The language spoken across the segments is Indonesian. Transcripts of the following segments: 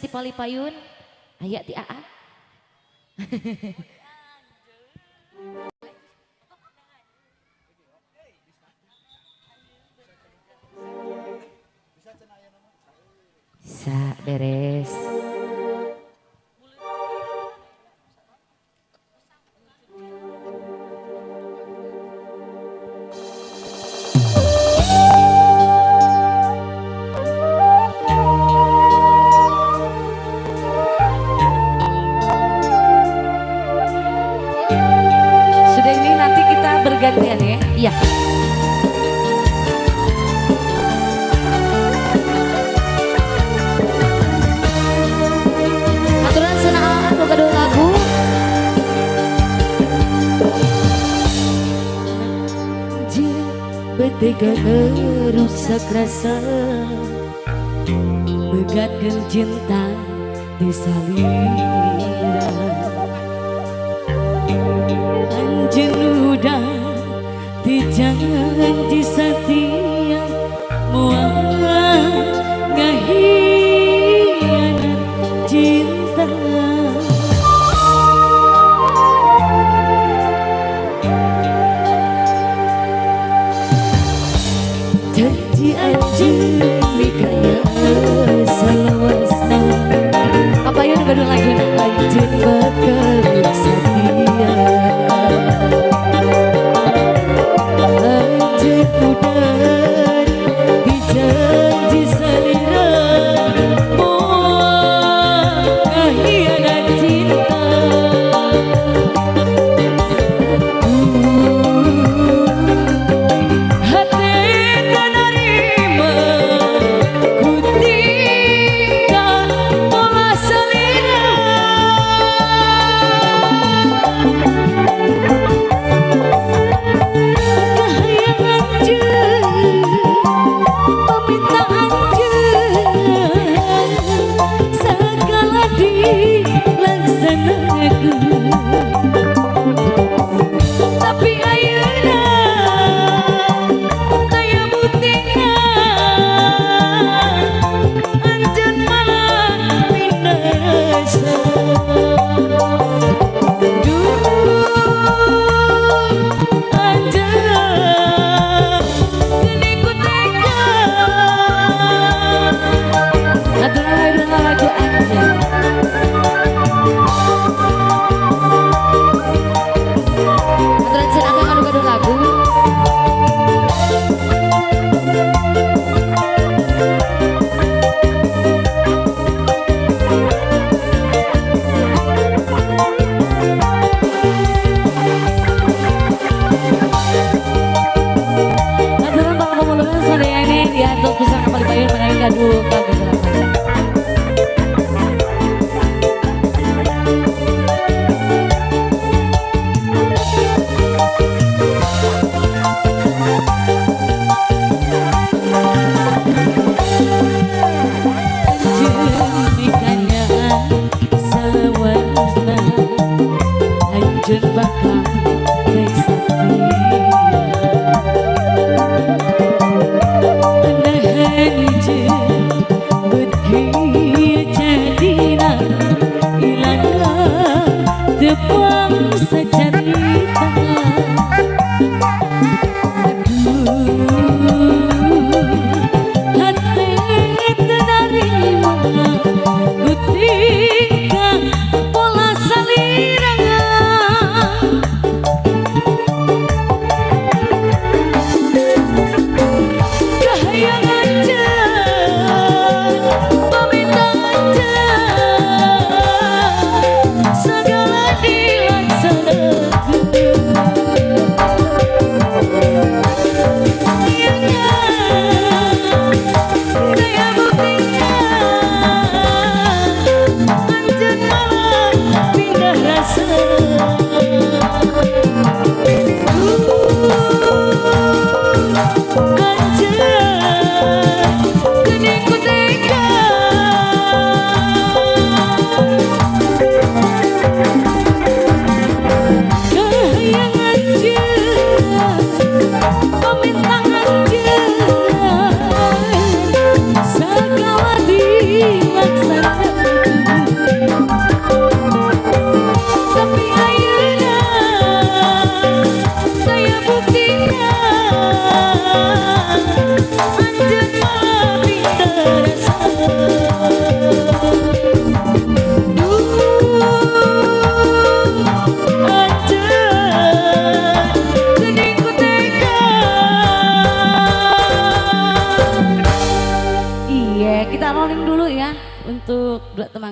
ti Pali Payun, aya ti Aa. Bisa beres. Sudah ini nanti kita bergantian ya. Iya. Aturan senaan boga lagu. Betega rusak rasa, begatkan cinta disalira. Anjing udah dijanji setia, mual ngahianat cinta. Janji anjing nikahnya salawasna, apa yang gaduh lagi anjing bakal setia. Anjing udah dijanji salira, mual ngahianat cinta. Tapi ayeuna taya buktina, anjeun malah pindah rasa. Anjeun geuning ku tega, aturan lagu anjeun. Aduh, anjeun bakal naik sakti. Nah anjeun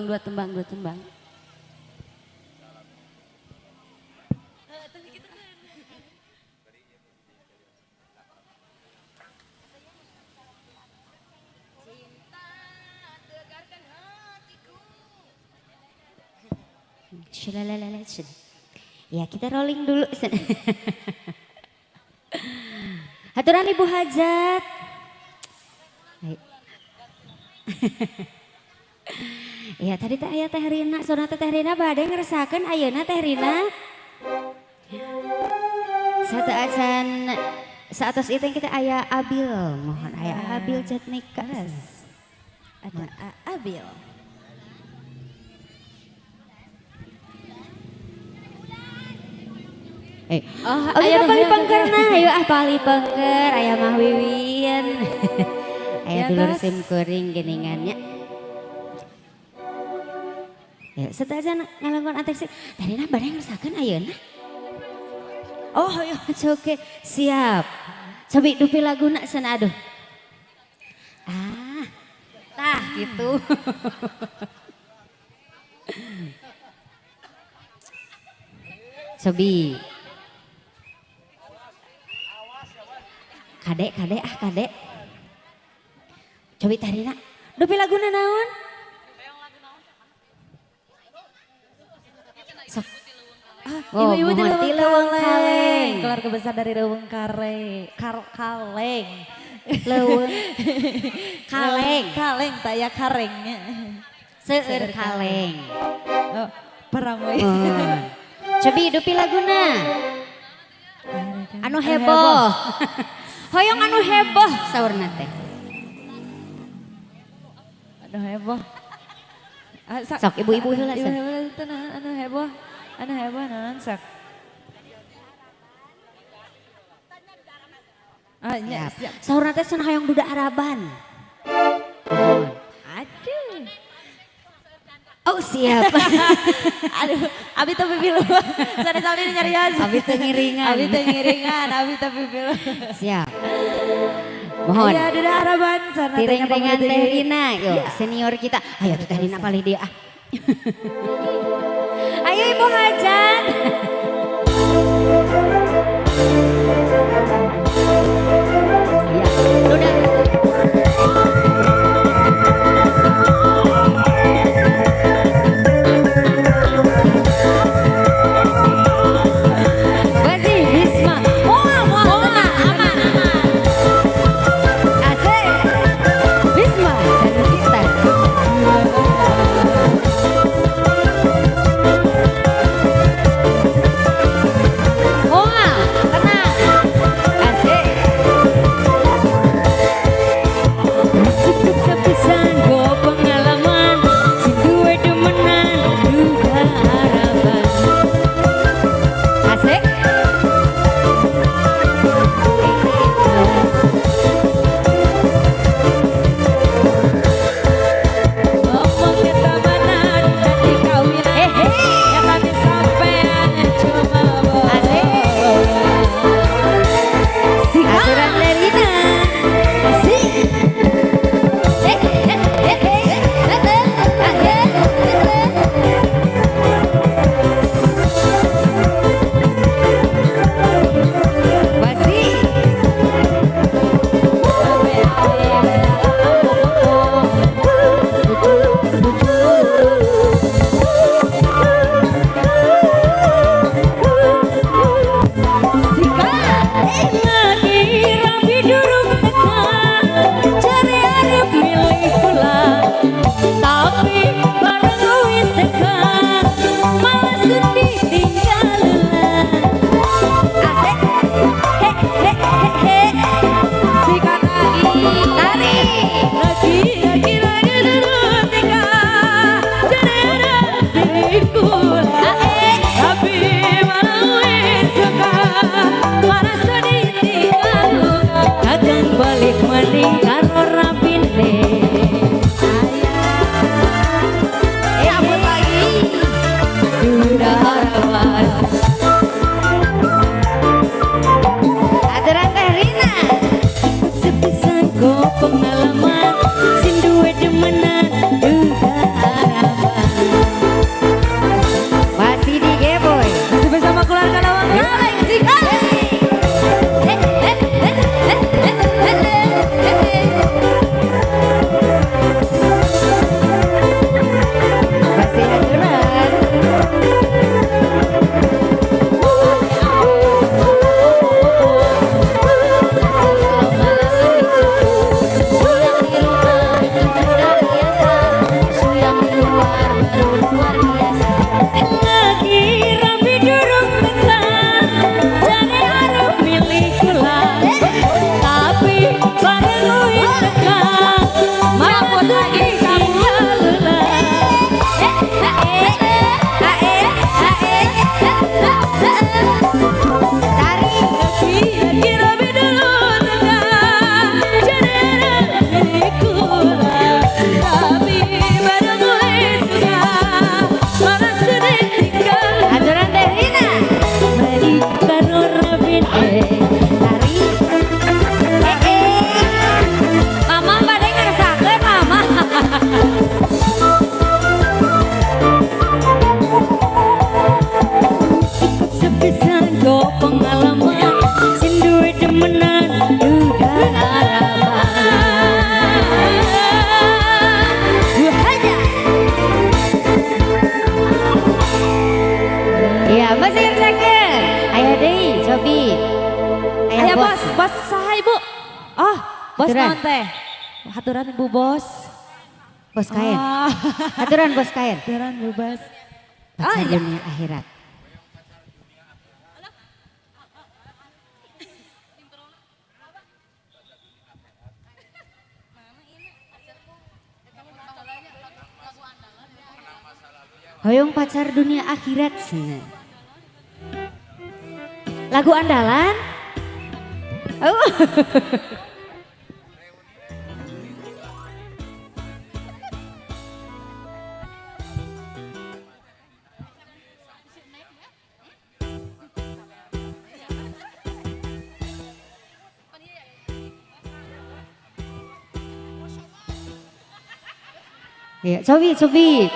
dua tembang. Ya kita rolling dulu. Haturan Ibu Hajat. Ya tadi teh aya Teh Rina, sonata Teh Rina bade ngerasakeun ayeuna Teh Rina. Saatos itu yang kita aya Abil, mohon aya Abil Jatnika. Ada Abil. Ayo pali pengker nah, ayo pali pengker, aya Mah Wiwin. Aya dulur sim kuring geningannya. Ya, setelah ngalangkon ateksi, tadi nah bareng ngerasakeun ayeuna. Oh, ya oke, siap. Cobi dupi laguna sana aduh. Tah gitu. Cobi. Kadek. Cobi tadi nak, dupi laguna naon? Sok. Ibu-ibu di Leuweung Kaleng. Keluarga besar dari Leuweung Kaleng. Leuweung Kaleng. Taya karengnya. Seueur Kaleng. Oh, perang we. Cobi dupi laguna. Anu heboh. Hoyong anu heboh saurna teh. Anu heboh. Sok ibu-ibu heula sok. Anu heboh naon sok. Siap. Saurna teh cenah hoyong duda Araban. Aduh. Oh siap. Aduh, abi teu pipilu. Sada saldi nyarios. Abi teu ngiringan. Abi teu pipilu. Siap. Mohon. Aya duda Araban sana Tiring-tiringan Teh Rina, yuk senior kita. Ayo Teh Rina palih dia. Ayo Ibu Hajat. Ya, udah. Pengalaman sindu demenan duda harapan. Sobi. Ayo bos, bos saha ibu? Oh, bos Haturan. naon teh? Haturan ibu bos. Bos kain. Ah, Aturan bos kain. haturan ibu bos. Pacar iya. dunia akhirat. Hoyong pacar dunia akhirat. Lagu andalan? Oh. Ya, Sobi, Sobi.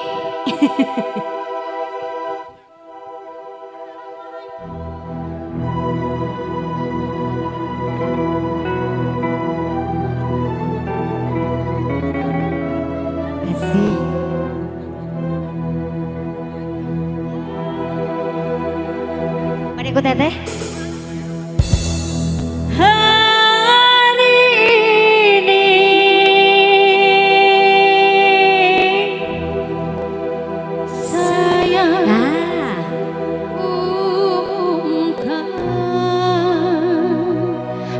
Asik. Mari ikut teteh. Hari ini saya umumkan.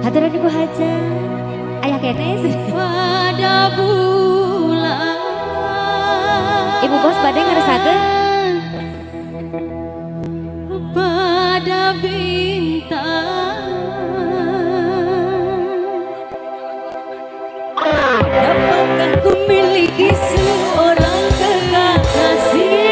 Haturan ibu haja. Ayah kene pada bulan. Ibu bos badai ngerasakeun pada bintang. Dapatkah ku miliki seorang kekasih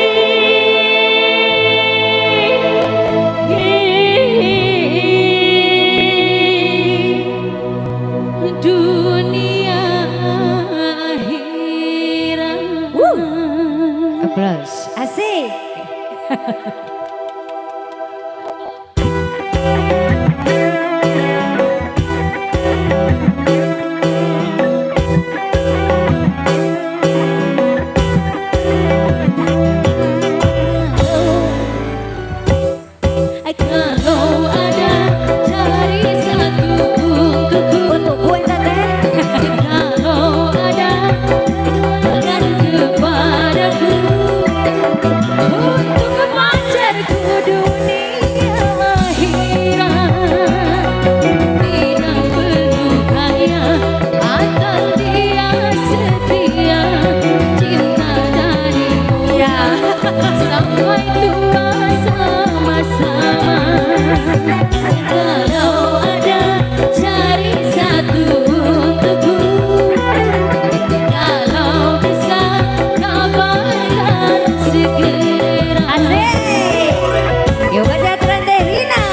dunia akhirat. Applause. Asik. Kalau ada dari satu untukku kalau ada dan kepadaku untuk pacarku dunia akhirat. Tidak perlu kaya atau dia setia, cinta darimu sampai tua sama-sama. Kalau ada cari satu untukku, kalau bisa kabarkan segera. Asik. Yuk baca tren teh Rina.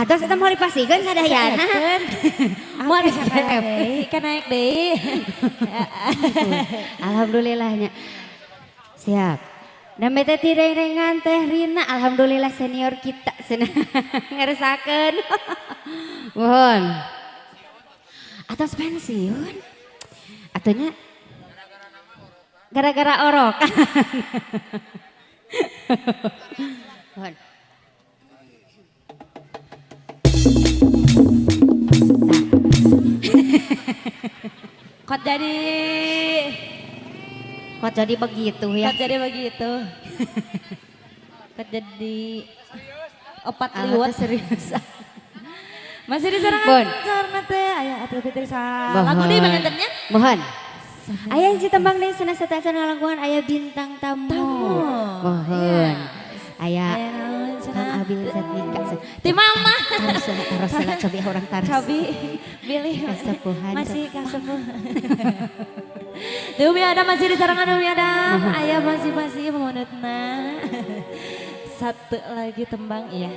Atos eta mau dipasikeun sadayana. Mau naik kan naik deh. Alhamdulillahnya. Siap. Dan bete tirengan teh Rina, alhamdulillah senior kita cenah ngeresakeun. Mohon. Atos pensiun. Atunya gara-gara orok. Mohon. Kok jadi begitu ya? Kok jadi begitu. Kok jadi opat Alat liwat. serius. Masih di serangan Bon. sarana teh aya Atuh Fitri sa Mohon. lagu deui bangentennya. Mohon. Aya hiji tembang deui cenah setacan ngalangkungan aya bintang tamu. Mohon. Aya Aya naon Kang cenah? Abil Zatika. Ti mama. Tarosela cobi orang taros. Cabi pilih Kasepuhan. masih kasepuh. Umi Adam masih di serangan Umi Adam. Aya masih memunutna. Satu lagi tembang iya.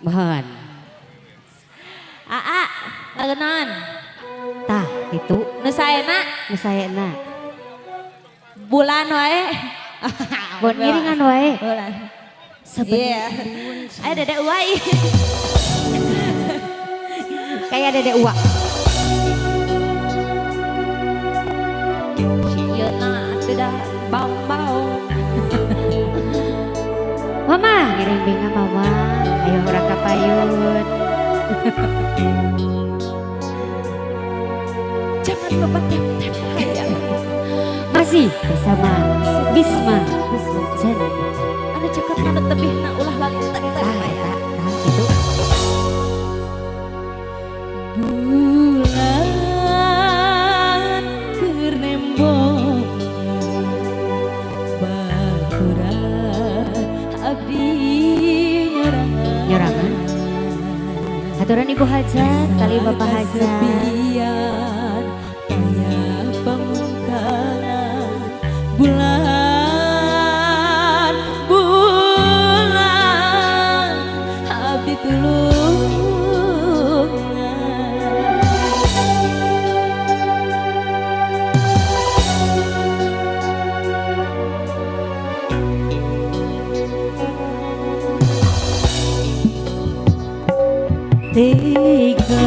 Mohon. Aa, lagu naon? Tah itu Nu saena nu saena. bulan wae. Bon ngiringan wae. Bulan. Sebenarnya Aya Dede Uwai. kayak Dede Uwa. Yeuna tidak bau-bau. Mama ngiring binga mama. Ayo urang kapayun. Jangan lupa tap-tap hayang. Masih bersama Bisma Zen. Anu cekep anu tebihna ulah lalita Tah itu. Bulan keur nembong bakuran abdi Nyorangan. Aturan Ibu Hajat, kali Bapak Hajat. Sepian payah pamungkaran bulan abdi tulungan. Tega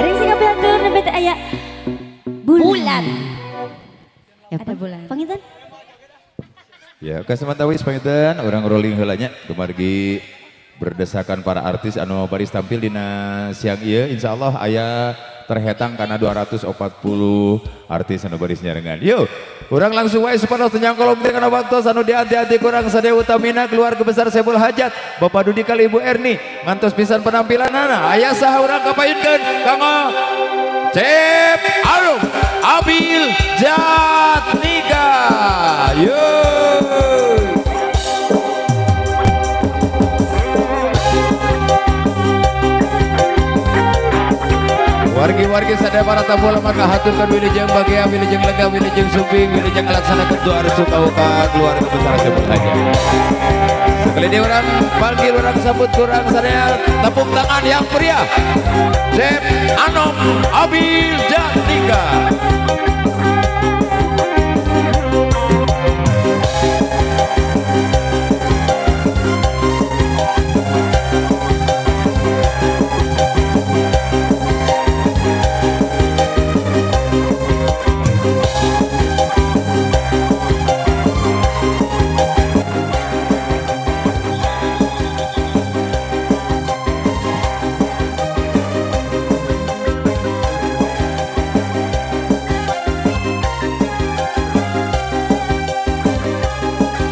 Ring sing kapiatur nembe teh aya bulan. Ya, Ada bulan. Panginten? Ya, kesemata wis pangitan orang rolling heulanya dumargi berdesakan para artis anu baris tampil dina siang ieu insyaallah aya terhetang karena 240 artis anu baris nyarengan. Yuk, urang langsung wae supados tenyang kolom dengan waktu anu dianti-anti kurang sadaya utamina keluarga besar Sebul Hajat Bapak Dudi kali Ibu Erni ngantos pisan penampilanana aya saha urang kapayunkeun kanggo Cep Arum Abil Jatnika. Yuk. Wargi-wargi sadaya para tamu lemah kahaturkan wilujeng bahagia, wilujeng lega, wilujeng suping, wilujeng laksanakan doa restu kauka keluarga besar Sebul Hajat. Sekali dia orang panggil orang sambut kurang sadaya tepuk tangan yang meriah. Cep Anom Abil Jatnika.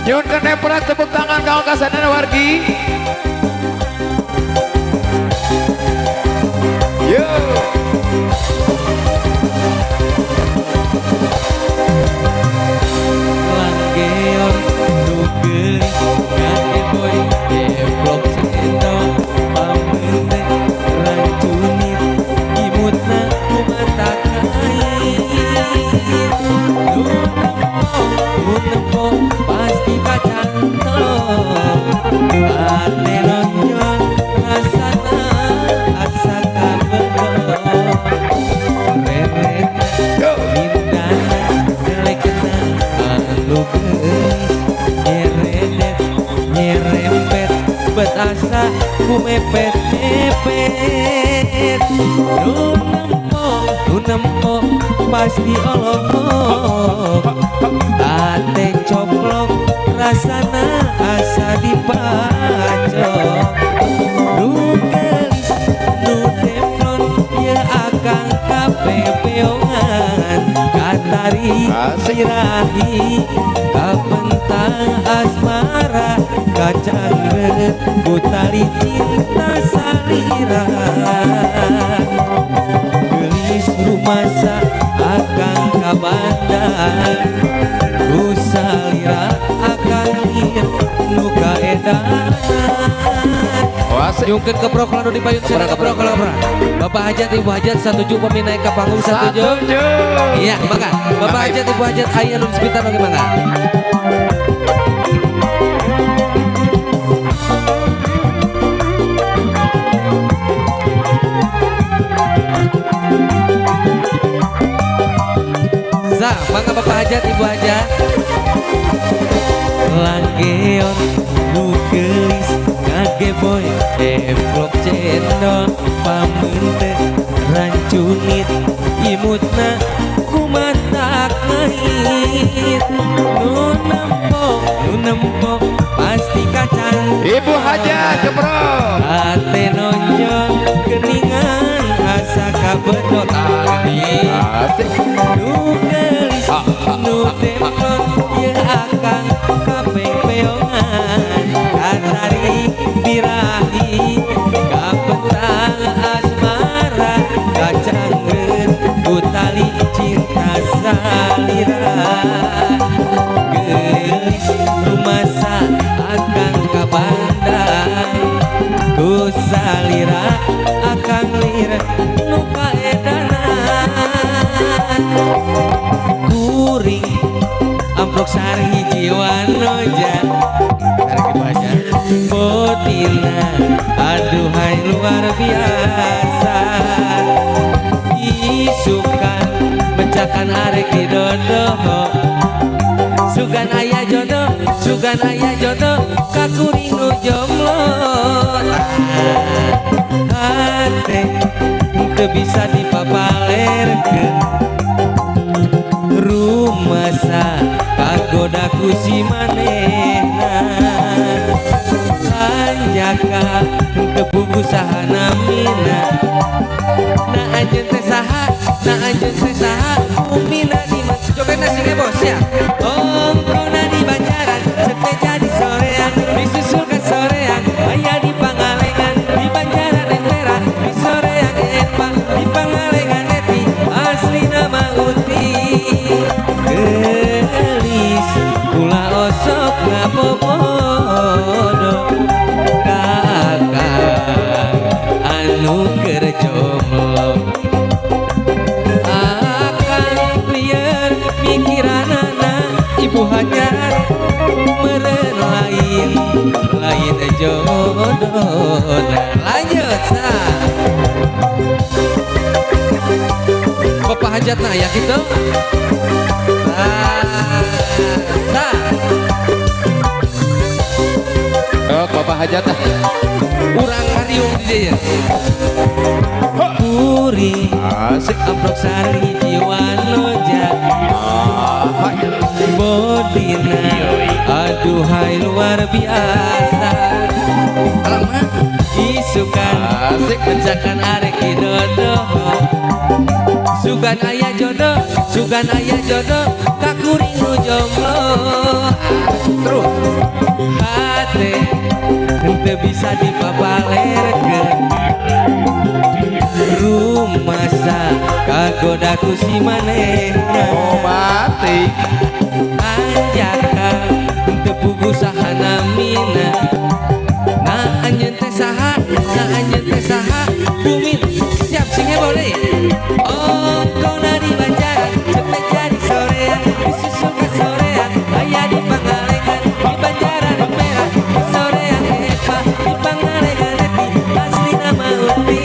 Nyun keneperan tepuk tangan kawan kasanana wargi. Yo. Langgeon nugeli ngake boy develop sendo pamente rancunit imutna kumata kain Unempo pasti kacanto ate nonjon rasana asa kabelo reret lindana selekna anu geus nyeredet nyerempet bet asa kumepet-mepet nunempo pasti olok ate coplok rasana asa dipacok nu gelis nu teflon ya akang kapepeongan katari sirahi kapentang asmara kacangret butali cinta salira gelis rumasa akang kabandang usalira akang lir nuka edan nyungkeun ke proklan di payun sira ke proklan Bapak Hajat Ibu Hajat setuju peminai ke panggung setuju? Iya, maka Bapak Hajat Ibu Hajat aya nu sebentar bagaimana? Sa, maka Bapak Hajat Ibu Hajat Langgeon nu gelis ngage boy develop cendol pamente rancunit imutna kumatak ngahit nu nempo pasti kacang Ibu Hajat Jepro ate nonjol geningan asa kabedot tadi nu gelis nu templon ya akang kapepeongan katari birahi kapentang asmara kacangget utali cinta salira gelis rumasa akang kabandang ku salira akang lir nuka edanan kuring amprok sari jiwa noja tarik baca botina aduhai luar biasa isukan mencakan arek di dodo sugan ayah jodoh kakuring jomblo hati teu bisa dipapalerkeun rumasa kagoda ku si manehna anjaka teu pugu sahana mina na anjeun teh saha umina di jogetna sing bos ya ongkona di Banjaran ceuk jadi sorean disusul ka sorean aya di Pangalengan di Banjaran Empera di sorean Epa di Pangalengan Eti asli nama Uti gelis ulah osok ngabobodo kakak anu keur jomblo ibu hajar meren lain jodoh lanjut sah bapak hajat nah ya gitu sah oh bapak hajat urang hariung di dia puri asik amplok sari jiwa noja bodina aduhai luar biasa alamak isukan asik pencakan arek idodo sugan ayah jodoh kakuringu jomblo terus hati henteu bisa dipapalerkeun rumasa kagoda ku si manehna oh mati anjaka teu pugu sahana mina na anjeun teh saha bumin siap sing boleh oh kona di Banjaran ceuk jadi sorean disusul ka sorean aya di Pangalengan di Banjaran Empera di sorean Epa di Pangalengan Eti asli nama Uti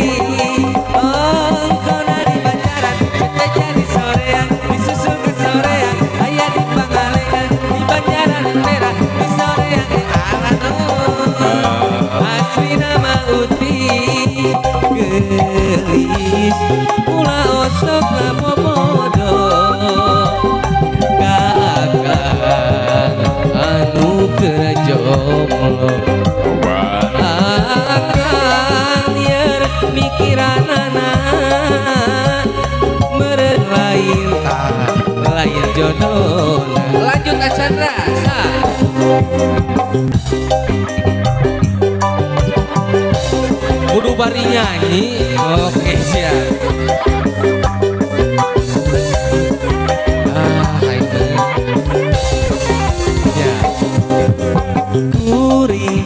oh kona di Banjaran ceuk jadi sorean disusul ka sorean aya di Pangalengan di Banjaran Empera di sorean asli nama Uti gelis ulah osok ngabobodo kakak anu keur jomblo akan liar mikiranana meureun lain jodohna lanjut Chandra sah kudu bari nyanyi oke siap ini ya kuring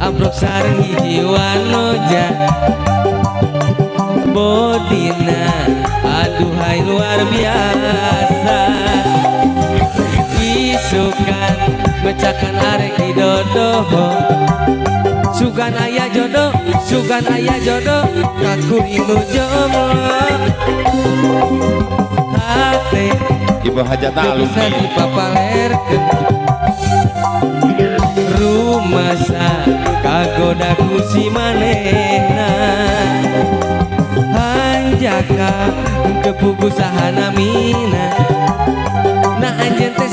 amplok sareng hiji wanoja bodina aduhai luar biasa isukan mecakan arek idodoho sugan ayah jodoh kakuringu jomblo hati ibu hajat teu bisa alumni dipapalerkeun rumasa kagoda ku si manehna hanjaka teu pugu sahana mina na anjeun teh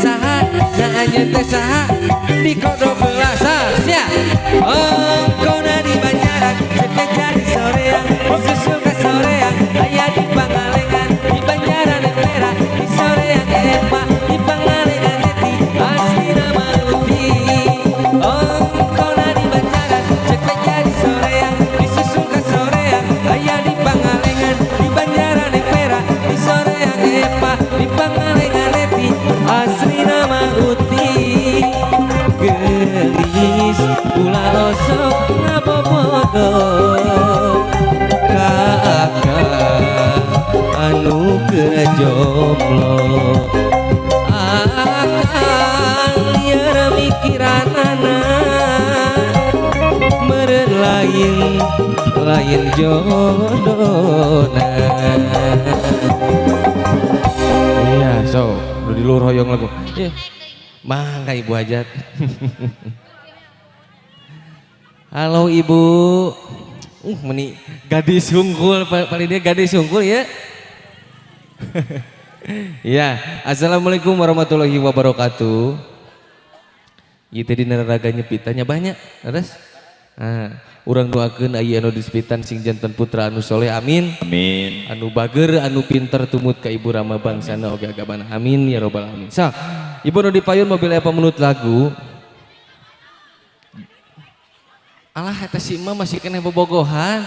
saha di kodo belasan sia ongkona di Banjaran ceuk jadi sorean disusul ka sorean aya di Pangalengan di Banjaran Empera di sorean Epa di Pangalengan Eti asli nama Uti ongkona di Banjaran ceuk jadi sorean disusul ka sorean aya di Pangalengan di Banjaran Empera di sorean Epa di Pangalengan Eti asli nama Uti gelis ulah osok ngabobodo kakak anu keur jomblo akan liar mikiranana meureun lain jodohna iya so udah di luar hoyong lagu iya mangga ibu hajat Halo Ibu. Meni gadis hungkul, paling dia gadis hungkul ya. Ya, assalamualaikum warahmatullahi wabarakatuh. Itu di neraka nyepitannya banyak, terus. Urang doakeun aya anu disepitan sing janten putra anu soleh, amin. Amin. Anu bager, anu pinter tumut ka ibu rama bangsana oge agamana, amin ya robbal alamin. Sa, ibu nu dipayun mobil apa menurut lagu? Alah eta si emak masih kena bobogohan.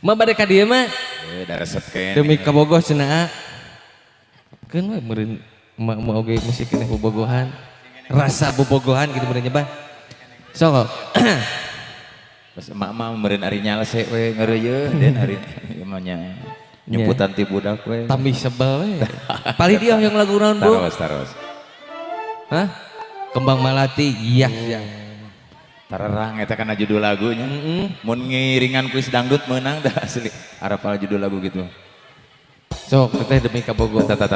Emak bade ka dieu mah. Da resep kene. Demi kabogoh cenah. Keun mah meureun emak oge masih kena bobogohan. Rasa bobogohan gitu bener nyebah. Sok. Pas emak-emak meureun ari nyalse we ngeureuyeun den ari emanya nyumputan ti budak we. Tambih sebel we. Paling dia yang lagu naon, Bu? Taros. Hah? Kembang Melati. Iya, iya. Tararang eta kana judul lagunya. Mun ngiringan kuis dangdut meunang dah asli. Arapal judul lagu gitu. Sok teh demi kabogoh. Tata.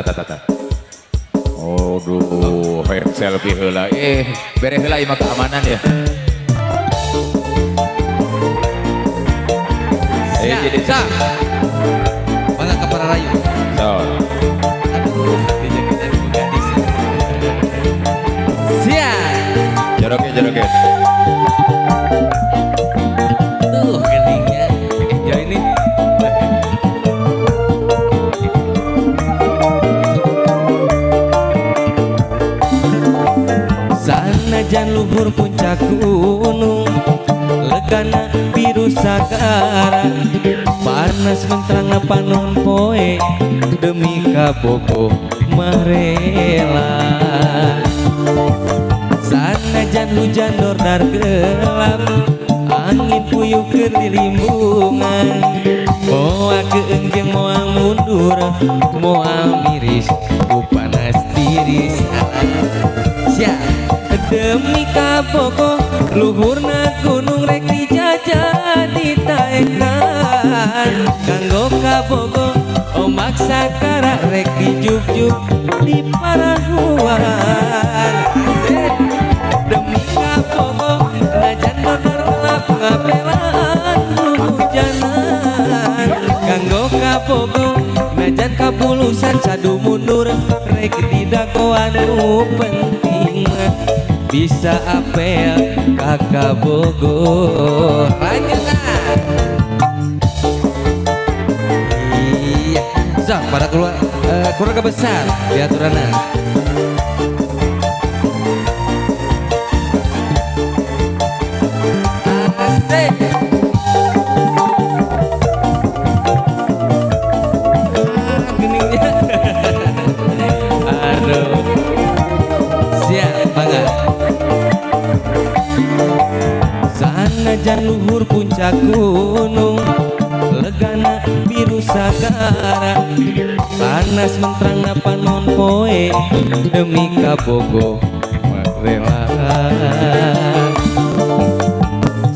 Oh duh, selfie heula. Bere heula ieu mah keamanan ya. Jadi Sa. Bangga ka para rayu. So. Aduh, dijaga dari gadis. Siap. Jodoke. Tuh geningnya. Enjoy ini. Sanajan luhur puncak gunung, legana biru sagara, panas menterang panon poe, demi kabogoh marela. Sanajan hujan dordar gelap, angin puyuh keur dilimbungan, moal keungjeng moal mundur, moal miris ku panas tiris. Siap demi kabogoh luhurna gunung rek dijajah ditaekan, kanggo kabogoh ombak sakara rek dijuk-juk di parahuan. Demi kabogoh najan dodor gelap ngapelaan hujanan, kanggo kabogoh najan kabulusan sadu mundur rek didagoan nu penting bisa apel kakak Bogor. Lanjutlah. Iya, so pada keluarga besar di aturanna. Asik. Geningnya. Aduh. Siap banget. Sanajan luhur puncak gunung, legana biru sagara, panas menterang panon poe, demi kabogoh marela.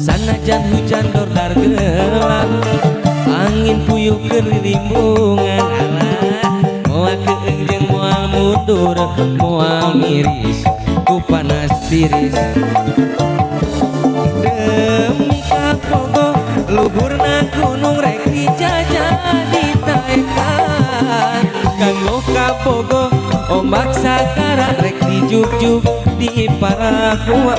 Sanajan hujan dordar gelap, angin puyuh keur rimbungan, alah moal keungjeng moal mundur, moal miris ku panas tiris. Demi kabogoh luhurna gunung rek dijajah ditaekan, kanggo kabogoh ombak sakara rek dijuk-juk di parahuan.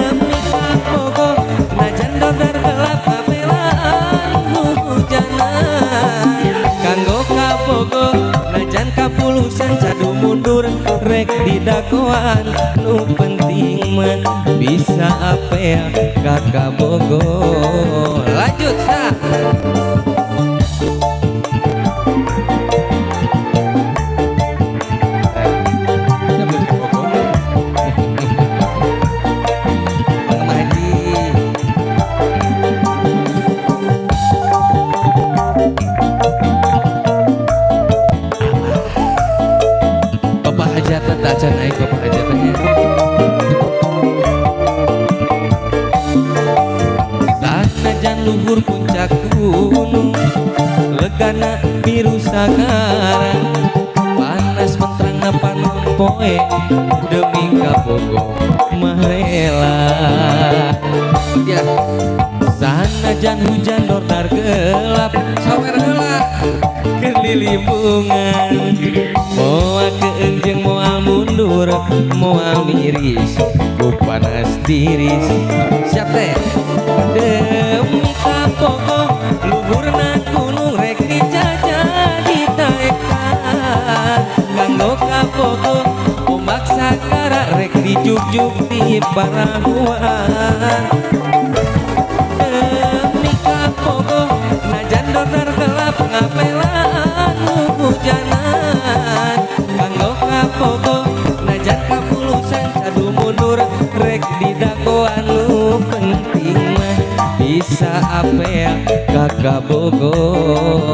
Demi kabogoh najan dodar gelap kapelaan hujanan, kanggo kabogoh najan kapulusan sadu mundur rek didagoan nu penting mah bisa apel kakak Bogor. Lanjut Sa. Bapak hajatan tak acan naik bapak hajatannya. Sanajan luhur puncak gunung, legana biru sagara, panas menterang panon poe demi kabogo marela. Ya sanajan hujan dordar gelap sawer heula kelilimungan moal keenjeng moal mundur moal miris ku panas tiris siap teh demi kabogo luhurna gunung rek dijajah ditaekan kanggo kabogo ombak sakara rek dijuk-juk di parahuan demi kabogo najan dordar gelap ngapelaan hujanan kanggo kabogo najan kapulusan sadu mundur rek didagoan nu penting mah bisa apel kakak bogo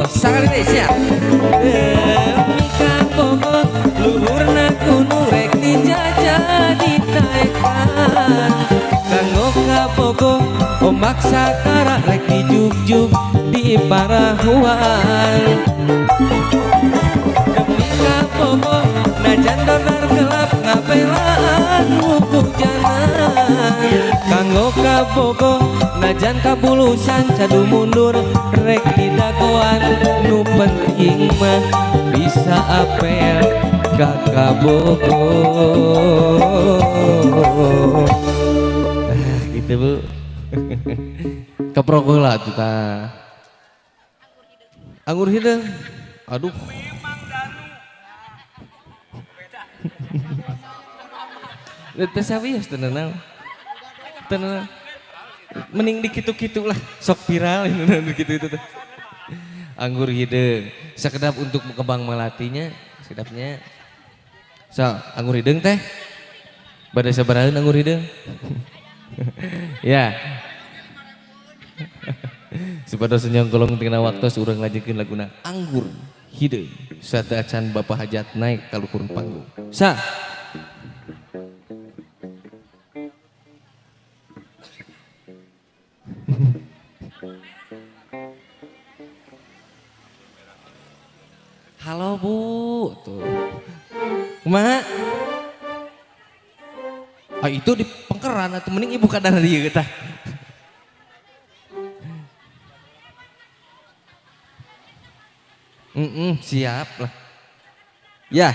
sakali deh siap demi kabogo luhurna gunung rek dijajah ditaekan kanggo kabogo ombak sakara rek dijuk-juk di parahuan demi kabogo najan dordar gelap ngapelaan hujanan kanggo kabogo najan kabulusan cadu mundur rek didagoan nu penting mah bisa apel kakak bogo. Gitu bu. Keprok heula tuh tah. Anggur hideung. Aduh. Teu sawios teu neunang. Teu neunang. Mending dikitu-kitu lah, sok viral gitu itu tuh. Anggur hideung, sekedap untuk kebang melatinya, sekedapnya. So, anggur hideung teh, bade sabaraheun anggur hideung. Ya. Supados nyongkolong tingna waktos urang ngajikeun laguna anggur hideung. Saateu acan Bapak Hajat naik ka luhur panggung. Sa. Halo Bu, tuh. Kumaha? Ah itu di pengkeran atau mending ibu kadar dia kita. Siap lah. Ya.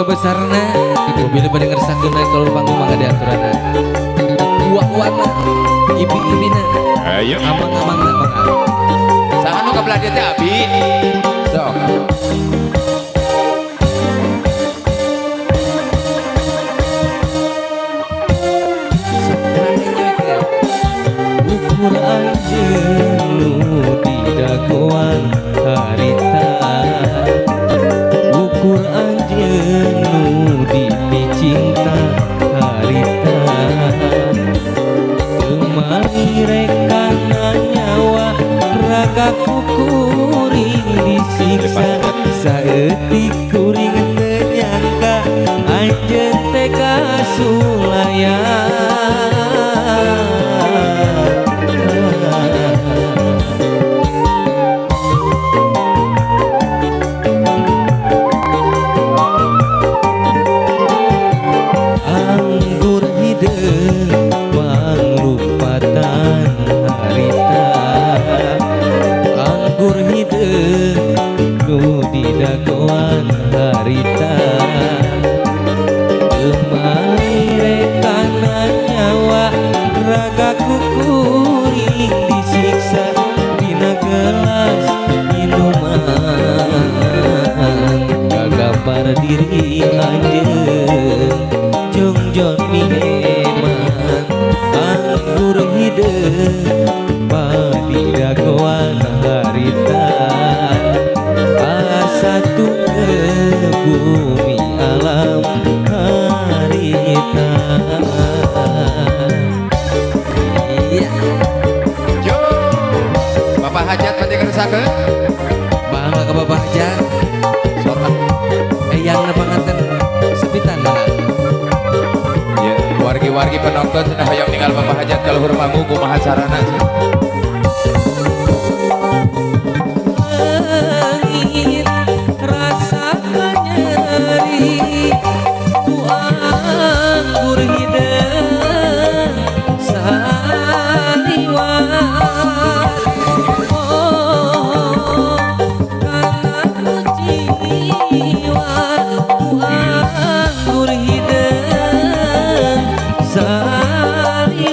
Besarna mobil pada ngeresakeun naik kalau panggung mangga diaturana uak-uakna ibi-ibina ayo amang-amangna mangga sangan nu kabelah dia teh abi sok ukur anjeun nu didagoan harita ukur anjeun cinta harita kemari rekana nyawa raga kuring disiksa saeutik kuring teu nyangka anjeun teh kasulayan dagoan harita kemari rekana Keluarga penonton cenah hoyong tinggal Bapak Hajat kalau hormangu kumaha carana sih. Langit rasa nyeri ku anggur hidung saliwat oh karena jiwa ku anggur hidung saliwat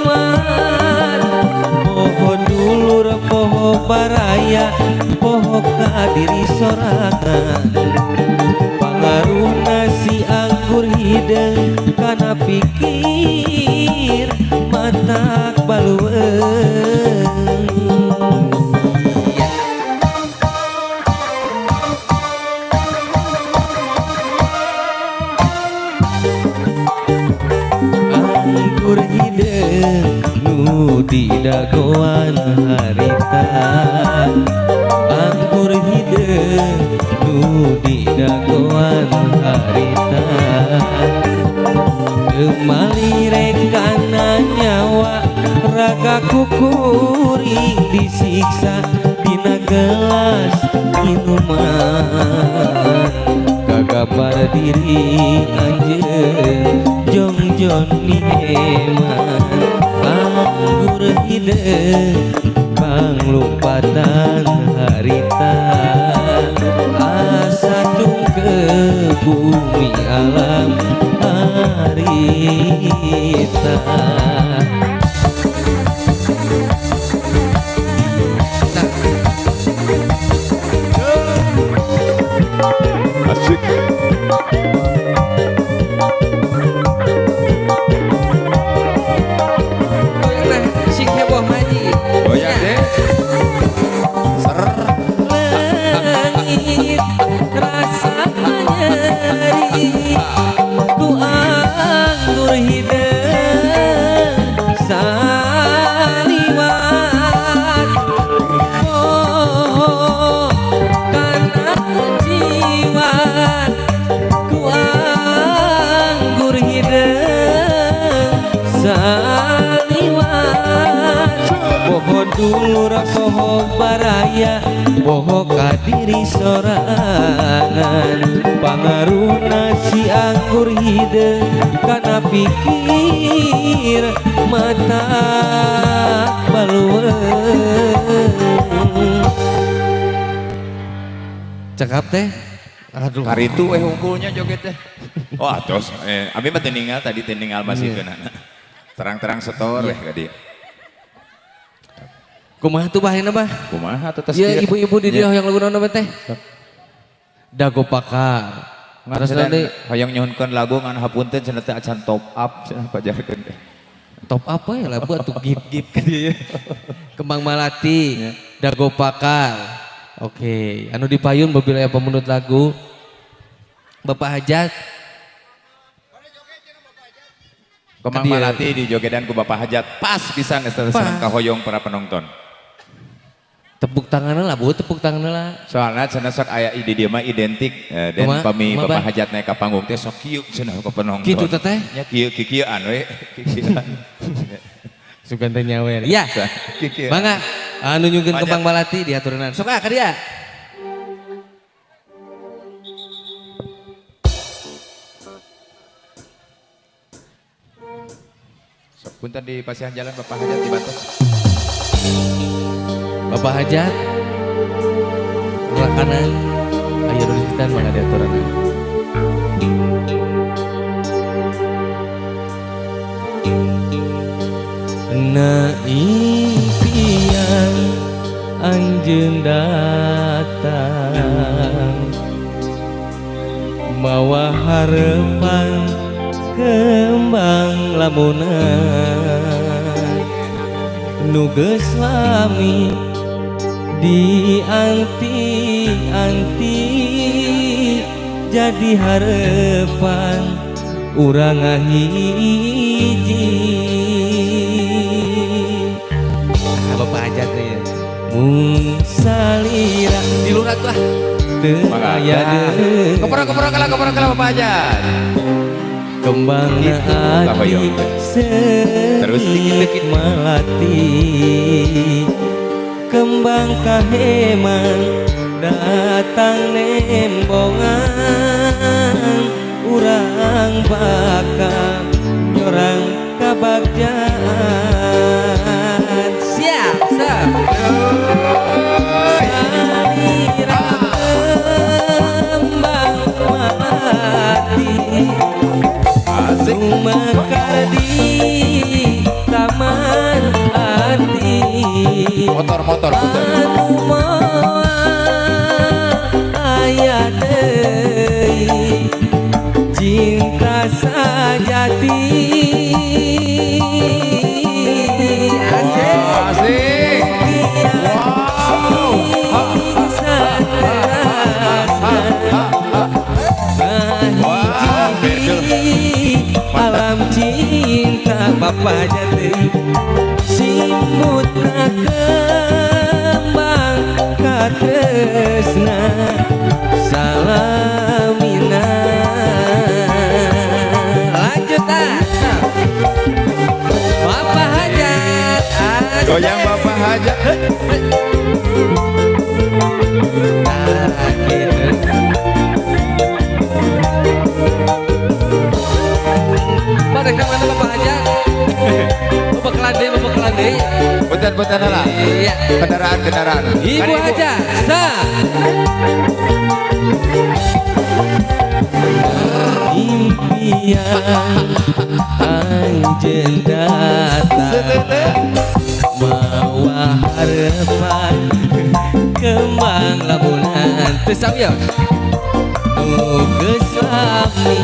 poho dulur poho baraya poho kadiri sorangan pangaruh nasi anggur hidung kana pikir matak balueung anggur hidung nu di dagoan harita anggur hidung nu di dagoan harita kemali rekana nyawa raga kukuring disiksa dina gelas minuman kagabar diri anjeun jongjon nieman anggur hidung panglumpatan harita asa tung ke bumi alam harita Asik. sing heboh maji Oh ya deh. Ser. langit rasa nyeri ku anggur hidung saliwat oh karena jiwa ku anggur hidung saliwat poho dulur poho baraya poho kadiri sorangan pangaruh nasi anggur hidung kana pikir mata balueung cekap teh aduh Hari itu hungkulnya joget teh. Wah terus abi mah teu tadi teu ningal masih keunana. Terang-terang setor weh ka dieu. kumaha tuh bahina bah Kumaha tuh tos ya kieu? ibu-ibu di dia Ya. yang lagu naon teh dago pakar Terus terus nanti hoyong nyuhunkeun lagu ngan hapunten cenah teh acan top up cenah pajarkeun teh. top apa ya lah buat tuh gip-gip kan dia kembang melati dago pakar oke anu dipayun mobil apa menurut lagu Bapak Hajat Kembang Kadieu. Malati di jogedan ku Bapak Hajat pas pisan estaseun ka hoyong para penonton. tepuk tangannya lah bu tepuk tangannya lah Soalnya cenah sok aya ide dia mah identik dan Kumaha? pami Kumaha, Bapak Bah? Hajat naik ka panggung teh sok kieu cenah ka penonton. gitu teteh Nya kieu-kieuan we. Kieuan. sugan teh nyawer ya Kieuan. mangga anu nyungkeun Hajat. kembang melati diatureunana sok ka dia Sok punten di pasihan jalan Bapak Hajat di Batos. Bapak Hajat sebelah kanan ayo dulu kita mangga diatureunana na impian anjeun datang mawa harapan kembang lamunan nu geus lami dianti-anti jadi harapan urang ngahiji Bapak Hajat ya mung salira dilurat lah teu aya deui Kepro kala Bapak Hajat. kembang Gitu, lah, hati Hoyong. Terus dikit-dikit. melati kembang kaheman datang nembongan urang bakal nyorang kabagjaan siap salira kembang melati Asik. mekar di taman hati Motor-motor putar. anu moal aya deui cinta sajati asik Asik. Wow. Wah, alam cinta Bapak jati simutna kembang katresna salamina lanjut Bapak hajat Goyang Bapak Hajat. Nah, gitu. Mereka mana Bapak hajat Bapak kelandai Putar lah. iya Kendaraan. Ibu aja, sah. Impian anjeun datang mawa harapan kembang labunan teu sawiya nu geus lami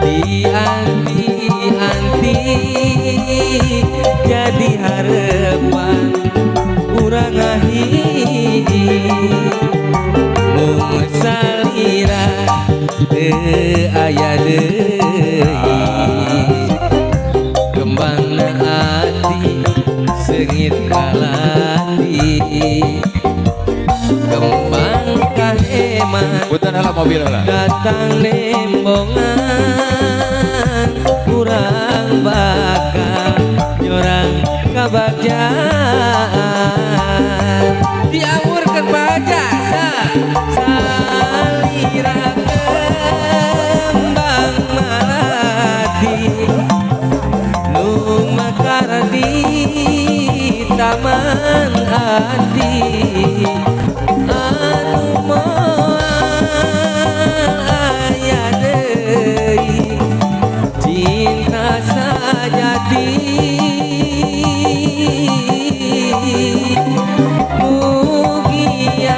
dianti-anti jadi harapan urang ahiji mung salira teu aya deui kembangna ati seungit kalati kembang kaheman Putar lah mobil lah. datang nembongan kurang bakal nyorang kabagjaan diawurkeun bajasa salira kembang melati nu mekar di taman hati anu moal aya deui cinta sajati mugia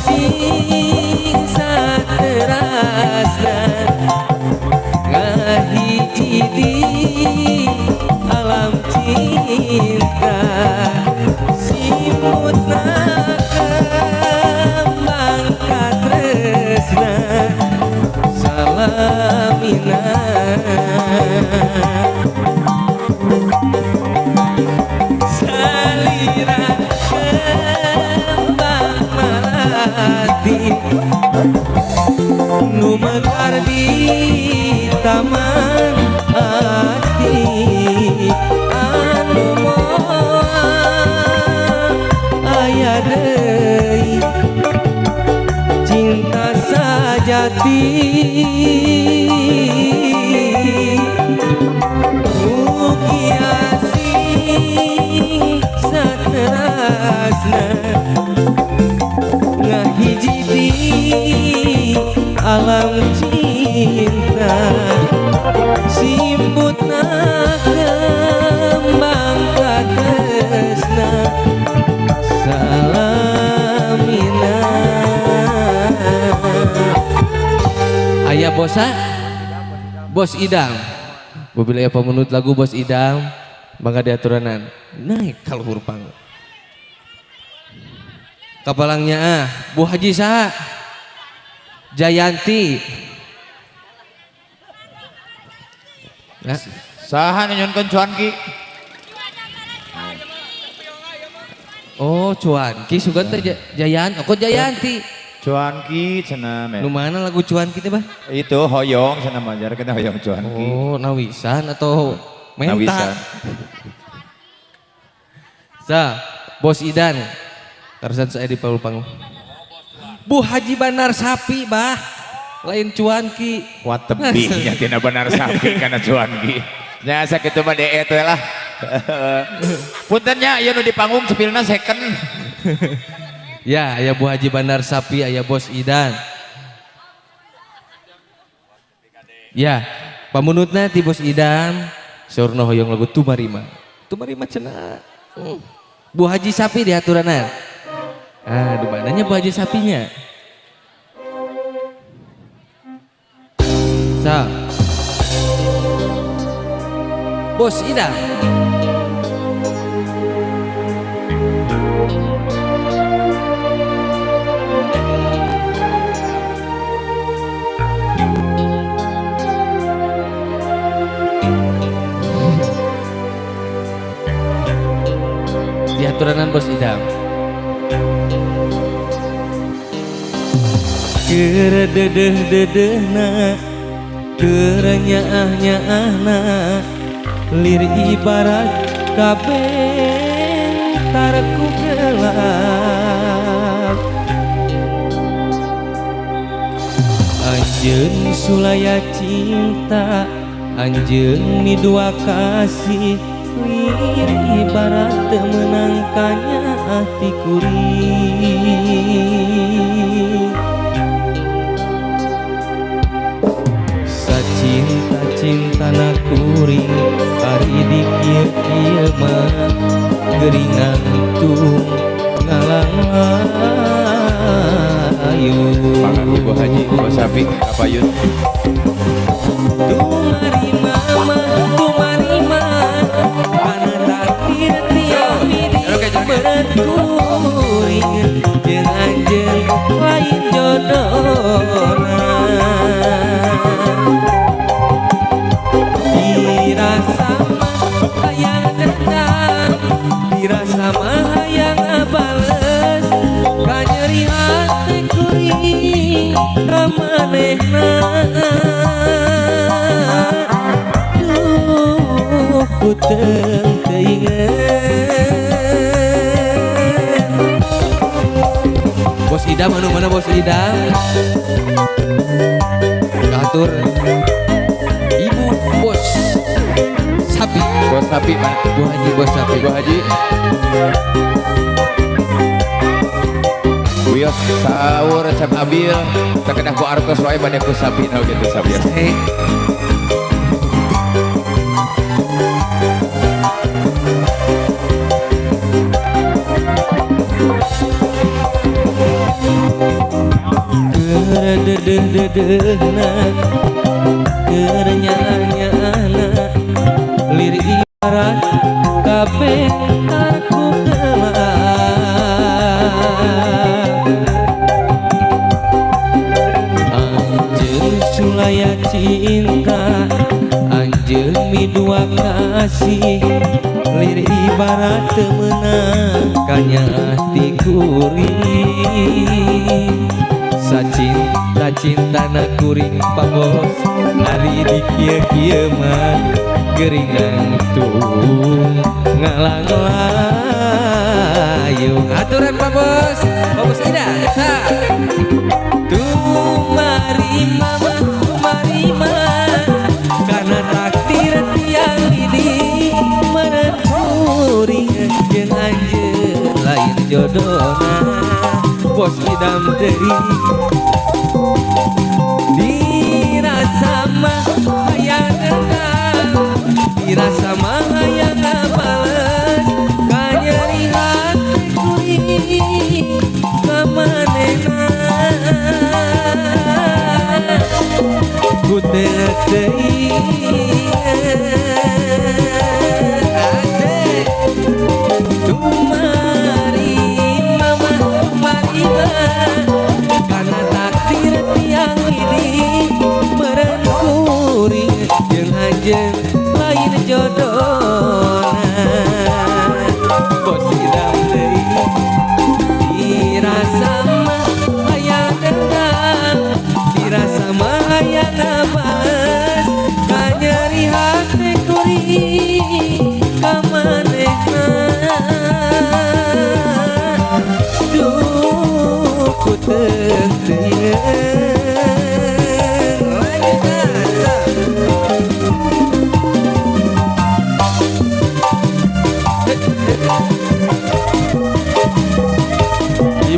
sing saterasna ngahiji di alam cinta simutna kembang katresna salamina salira kembang melati nu mekar di taman hati anu moal aya deui cinta sajati mugia sing saterasna ngahiji di alam cinta simbutna kembang katresna salamina aya bosa bos idam mobil aya pemenut lagu bos idam mangga diaturanan naik kaluhur pang kapalangnya Bu Haji saha Jayanti nah. Saha nyonkeun cuanki? Oh cuanki sugan teh Jayanti kok Jayanti Cuanki cenah men. Nu mana lagu cuan kita bah? Itu hoyong cenah manjar kita hoyong cuanki. Oh, nawisan atau menta? Nawisan. Sa, Bos Idan. Tarzan saya di panggung. Bu Haji Bandar Sapi bah. Lain cuanki. Wah tebihnya tina benar sapi karena cuanki. Nya sakitu mah DE teh lah. Puntennya ieu nu di panggung cepilna second. Ya, aya Bu Haji Bandar Sapi, aya Bos Idan. Ya, pamunutna ti Bos Idan, saurna hoyong lagu Tumarima. Tumarima cenah. Bu Haji Sapi diaturanan. Ah, di mananya Bu Haji Sapinya? Sa. Bos Idan. Diaturanan Bos Idam. Kerededeh-dedehna kerenyaah-nyaahna lir ibarat kabeh tarku gelap anjeun sulaya cinta anjeun midua kasih lir ibarat temenangkannya hati kuring sacinta-cinta na kuring hari di kieu mah geringan tung ngalang ayo Pangan Ibu Haji Bos Sapi apa yun? Tumarima kana takdir tiap midi berkuring jeung anjeun lain jodohna dirasa mah hayang kendang dirasa mah hayang abales kanyeri hati kuring ka manehna ku teinget Bos Idam anu mana Bos Idam katur Ibu Bos Sapi Bos Sapi mana? Bu Haji Bos Sapi Ibu Haji. Wios sahur Cep Abil terkenah ku artos wae bade ku sapi na gitu sapi. Hey. Kerededeh-dedehna kerenyaah-nyaahna lir ibarat kabeh tarku gelap anjeun sulaya cinta anjeun midua kasih lir ibarat temenang kanya hati kuring sacinta na kuring pabos hari di kieu mah geringan tung ngalang layung aturan pabos Idan sa tumarima karena takdir tiang ini menekuring jeung anjeun lain jodohna Bos Idam deui dirasa mah hayang endang dirasa mah hayang bales kanyeri hati kuring ka manehna ku teu teinget asik tumarima karena takdir tiang ini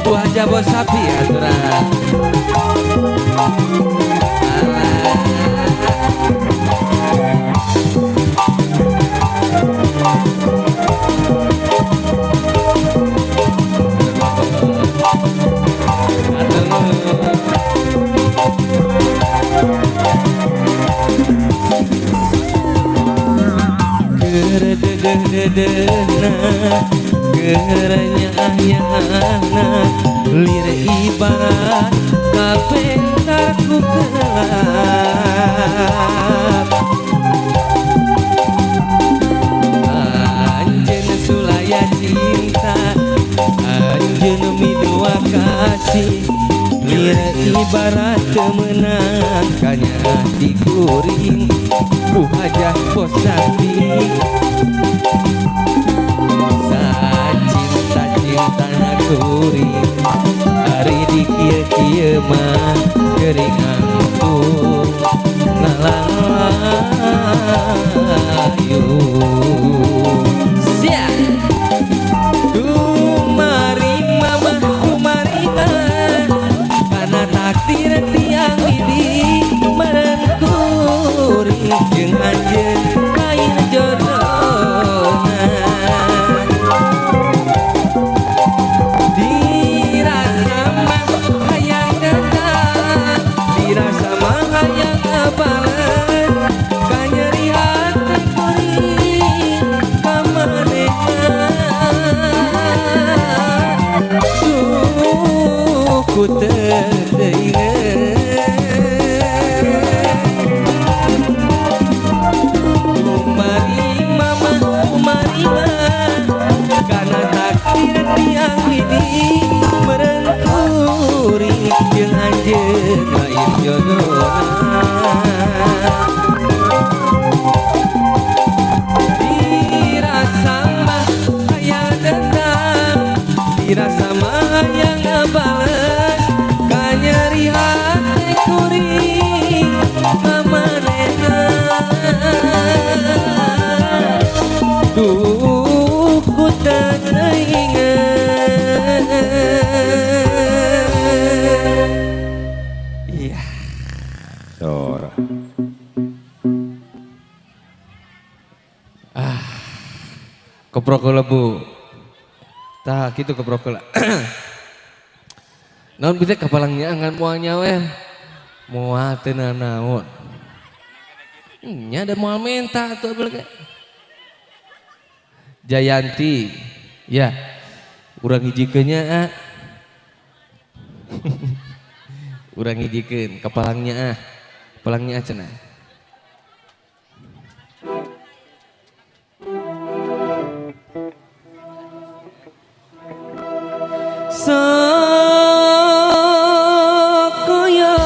Ibu aja bos sapi aturan. dedena geranya ahyana lir ibarat kapentar ku kelap anjeun sulaya cinta anjeun midua kasih lir ibarat temenang kanya dikuring ku hajah posati cinta kuring hari di kieu mah gering angkung ngalayu sia kumari mama kumari karena takdir tiang ini meren kuring jeung anjeun kain jodohna ku teringat kumari mama kumari karena takdir tiang ini merenturi jeung anjeun lain jodohna dirasa mah aya dendam dirasa mah yang bales kanyeri hati kuring kamanehna duh ku teringat iya Dora keprok lebu tah gitu keprok lah naon bisa kepalangnya angan moal nyawer moal tenan naon nya ada moal menta tuh belega Jayanti ya urang hijikeun nya urang hijikeun kepalangnya kepalangnya cenah sokoyo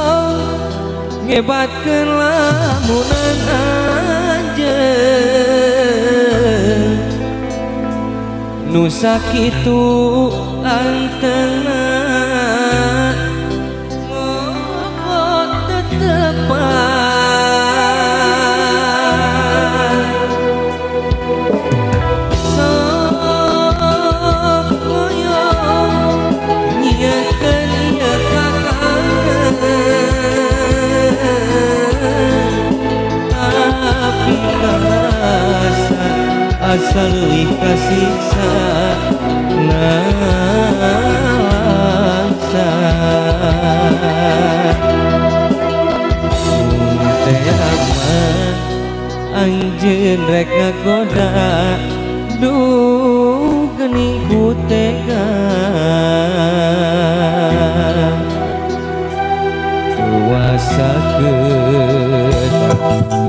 ngebatkeun lamunan anjeun nu sakitu antena ngobrol tetepan sokoyo nyiakeun ieu kakak tapi rasa asa leuwih kasiksa nangsa teh aman anjeun rek ngagoda duh geuning ku tega kuasakeun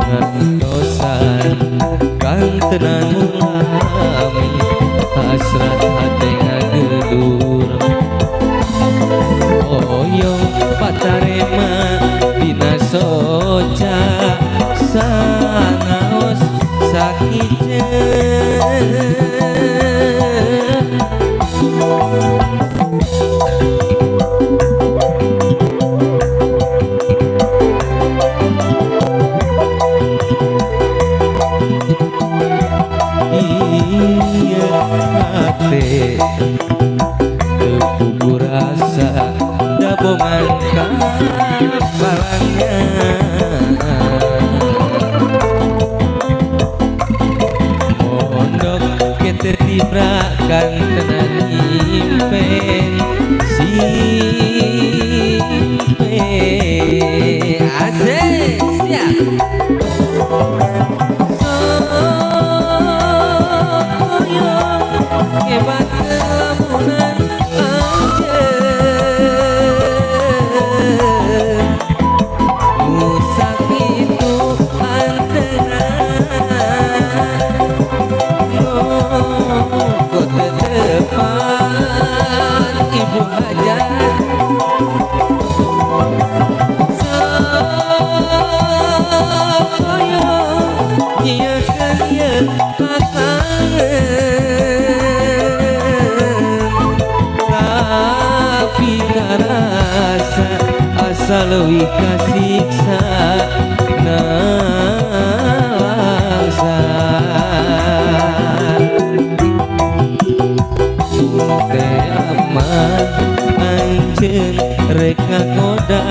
ngantosan kang tenan mulami hasrat hate ngagedur oyong patarema dina soca sanaos sakitnya iya hati kekuburan dabongan kapalangan mondok ketertibrakan tenan impen simpe asik siap soyo hebat lamunan musak itu kota depan ibu hajat saya nyiakan ya tapi karasa asal leuwih kasiksa nalangsa teh amat anjeun rek ngagoda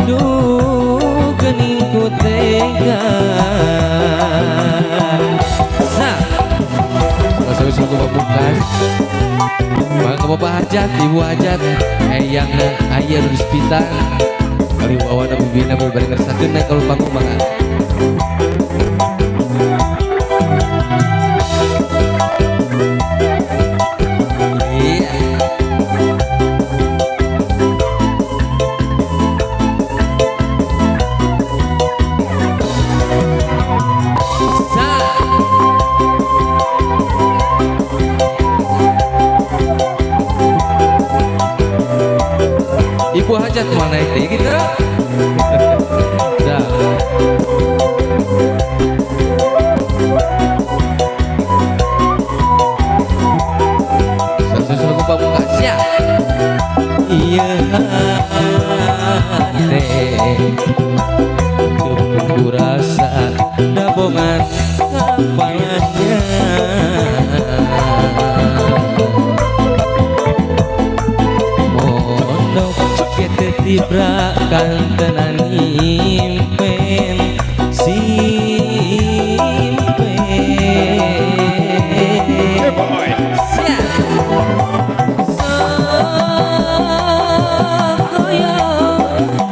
duh geuning ku tega sa masuk suku pamungkas Bang Bapak hajat, Ibu hajat, eyang ayah nulis pitan, kali wawana bibina berbalik ngersakeun kalau panggung banget. Iya. Ibu hajat mana itu gitu dah sesuatu lupa buka siap iya teh rasa dabongan kapalnya tibrakan tenan impen simpen siap soyo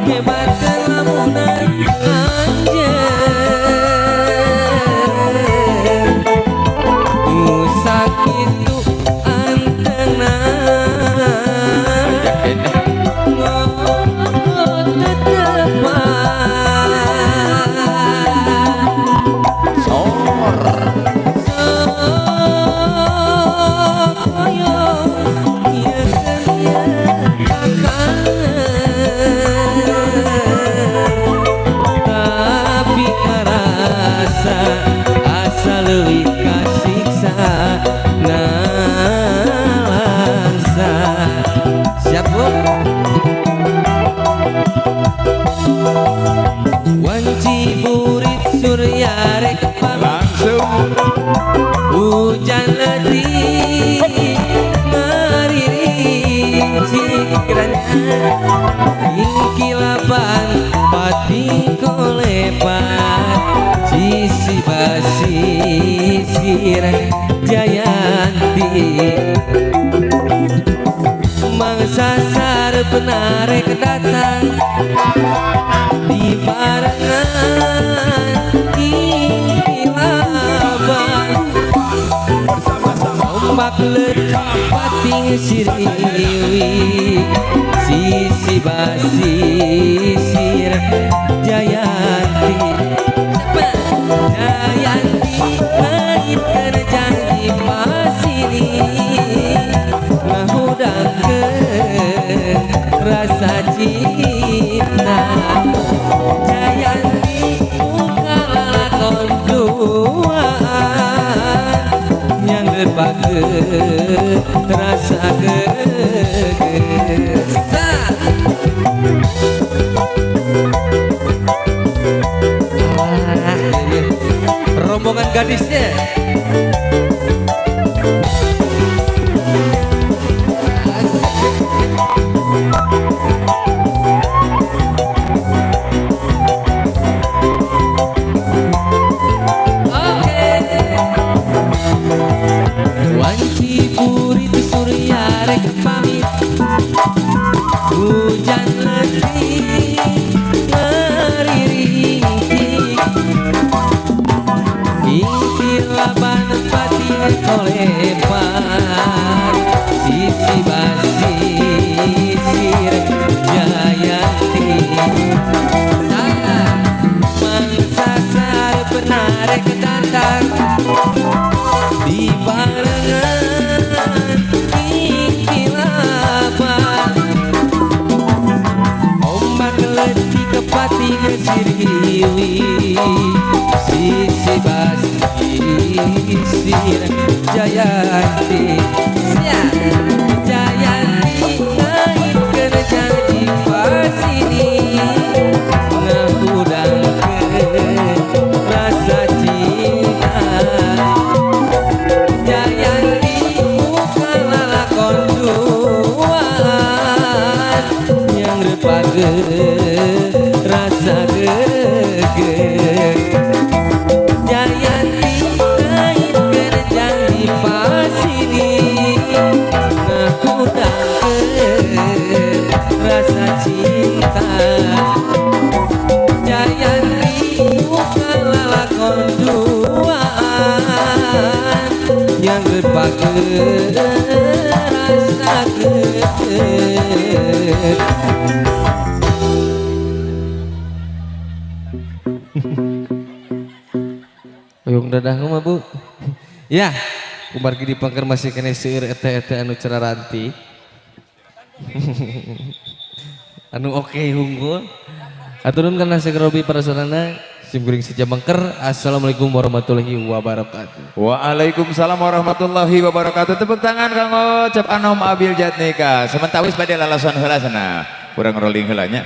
hebat lamunan anjeun sakit itu antenan tapi karasa asal leuwih kasiksa nalangsa siap bu wanci burit surya rek langsung hujan letih mariring cikiranya ingkilapan pati kolepat sisi basisir jayanti mangsa sarep narek datang di barengan ingkilaban ombak lecak pating siriwi sisi basisir jayanti jayanti ngalipkeun janji pasini ngahudakeun rasa cinta jayanti muka lalakon duaan yang berbagai rasa gegesa rombongan gadisnya asik. laban pati kolepan sisi basi sir Jayanti salah mangsasar benar kedatang di barengan ikhtilapan ombak letih kepati gesir hiwi sisi basi sir Jayanti siap Jayanti naik kena janji pasini ngahudang ke rasa cinta Jayanti bukanlah lakon duaan yang repage rasa geger Jayanti naik kena janji pasini ngahudang ke rasa cinta Jayanti bukanlah lakon duaan yang berpager rasa geger. Oyong dadah mah bu. Ya, kumargi di pangker masih kena seueur eta anu ceraranti. Anu oke unggul. Aturun kana sagerobi para sarana sim guring sejamangker. Assalamualaikum warahmatullahi wabarakatuh. Waalaikumsalam warahmatullahi wabarakatuh. Tepuk tangan kanggo Cap Anom Abil Jatnika. Sementawis bade lalasan heula sana. Kurang rolling heulanya.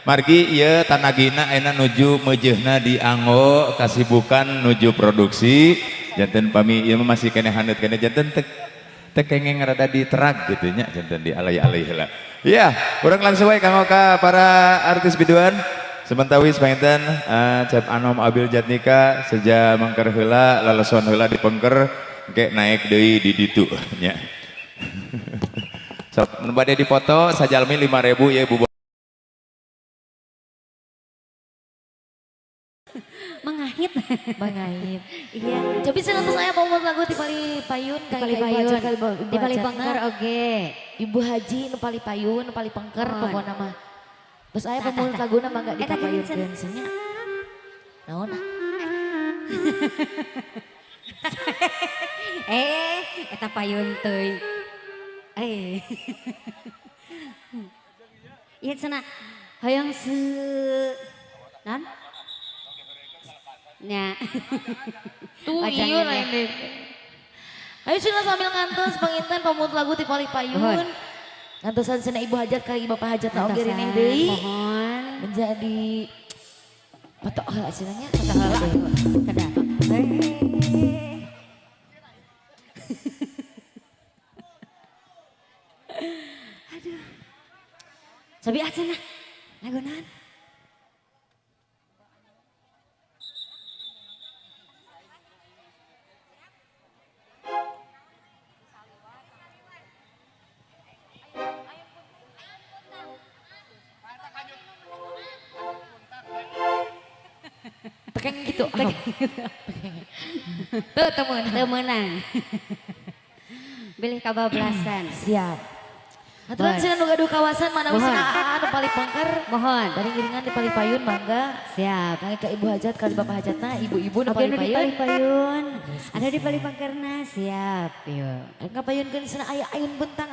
Margi ieu tanagina ayeuna nuju meujeuhna di Anggo kasibukan nuju produksi. Janten pami ieu masih keneh handeup keneh janten teu kengeng rada diterag gitu nya janten di alay-alay heula. Ya, urang langsung wae kanggo ka para artis biduan. Sementawis panginten Cap Anom Abil Jatnika seja mangker heula lalason heula dipengker engke naik deui di ditu nya. Sok bade dipoto sajalmi 5.000 ya Bu. Mengahit. Bangahip. Iya. Cobi sih nonton saya mau lagu di Pali Payun, Di Pali Payun, di Pali Pangkar oge. Ibu Haji nu Pali Payun, nu Pali Pangker Oh. pokoknya mah. Terus aya pemulut laguna mah enggak Eta dipapayun geuning keun nya. Naon ah? Eta payun teuy. Ieu cenah hoyong non? Nya. Tuh Oh, iya jangan lain ya. deh. Ayo cina sambil ngantos panginten pemulut lagu di Pali Payun. Mohon. Ngantosan cenah ibu hajat kali bapak hajat na oge Antosan, reneh deui. mohon. Menjadi foto heula cenanya. Foto heula. Kedah. Aduh. Sabi cenah. Lagu naon? Tekeng gitu. Tuh temen. Teu meunang. Bilih kabablasan. Siap. Aturan Baik. cenah nu gaduh kawasan mana Mohon. usaha anu Pali Pangker. Mohon. Bari ngiringan di Pali Payun mangga. Siap. Nangge ka ibu hajat kali bapak hajatna ibu-ibu nu Oke, Pali ada di Payun. Pali Payun. Ada di Pali Pangkerna. Siap. Yuk. Enggak payunkeun cenah aya ayun bentang.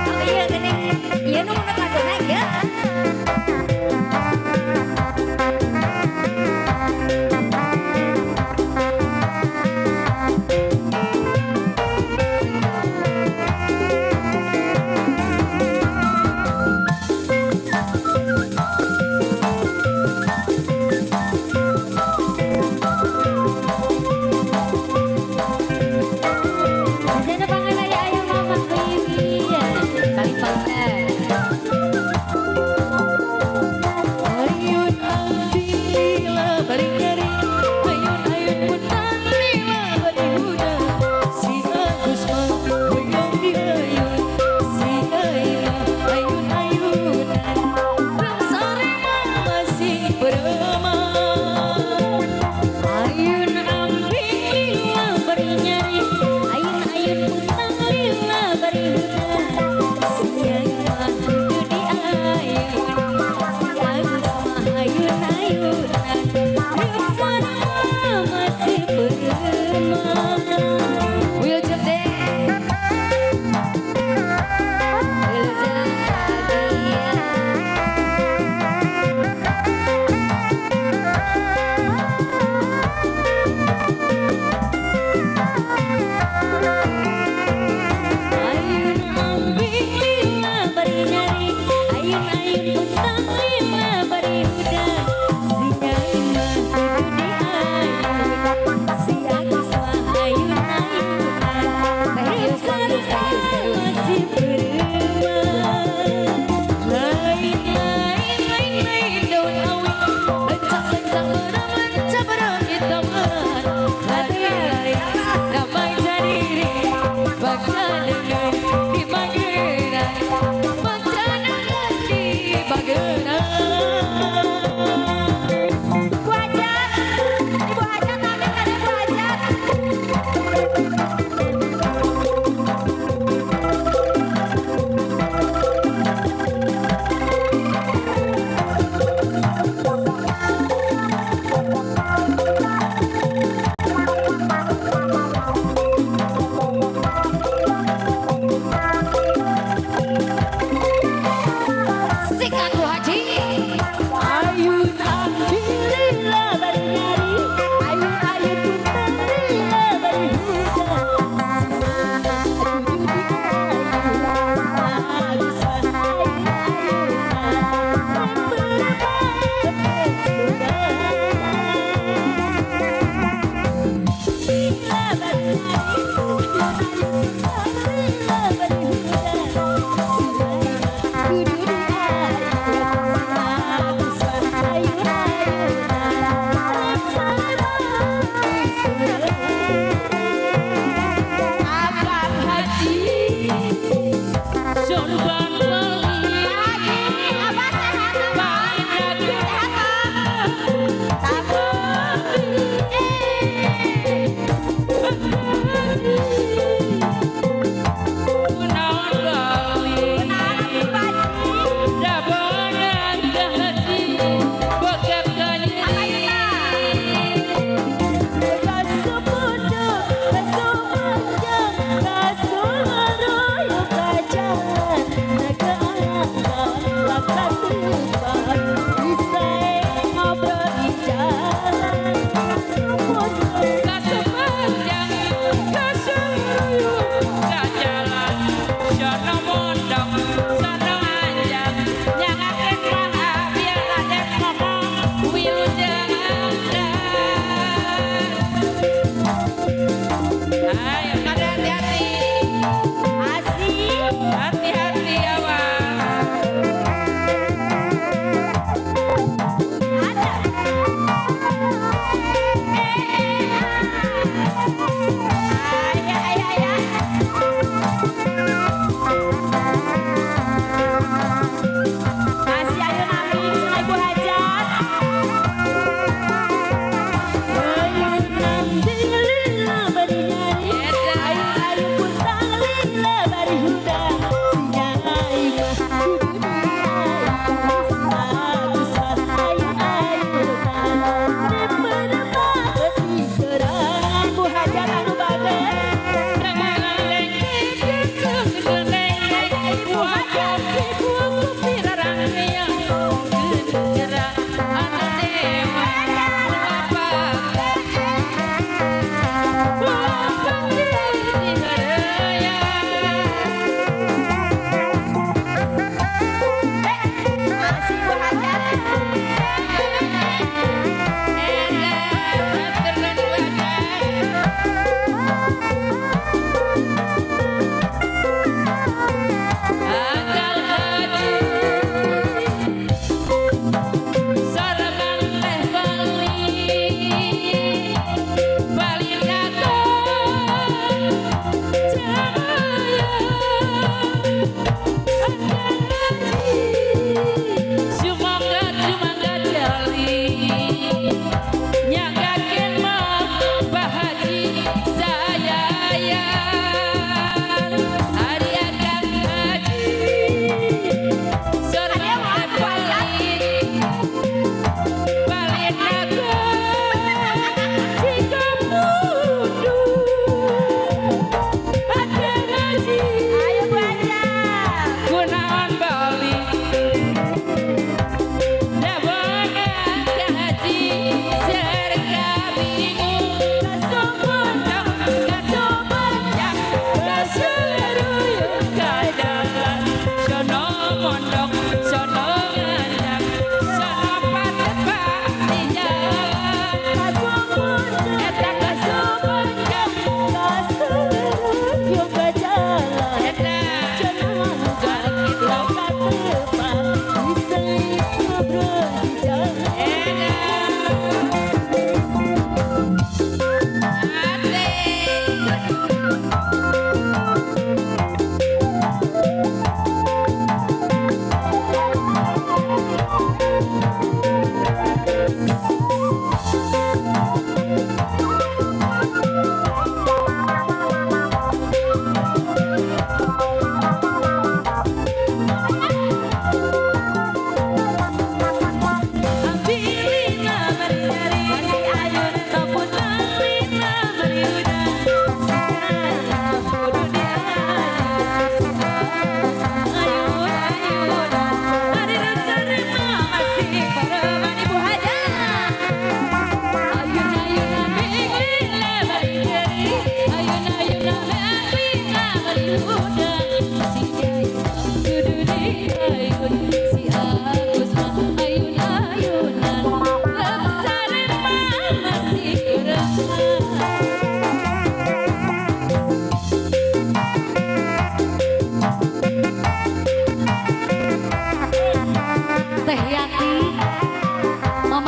Oh iya gini. Iya nu mun laguna ya.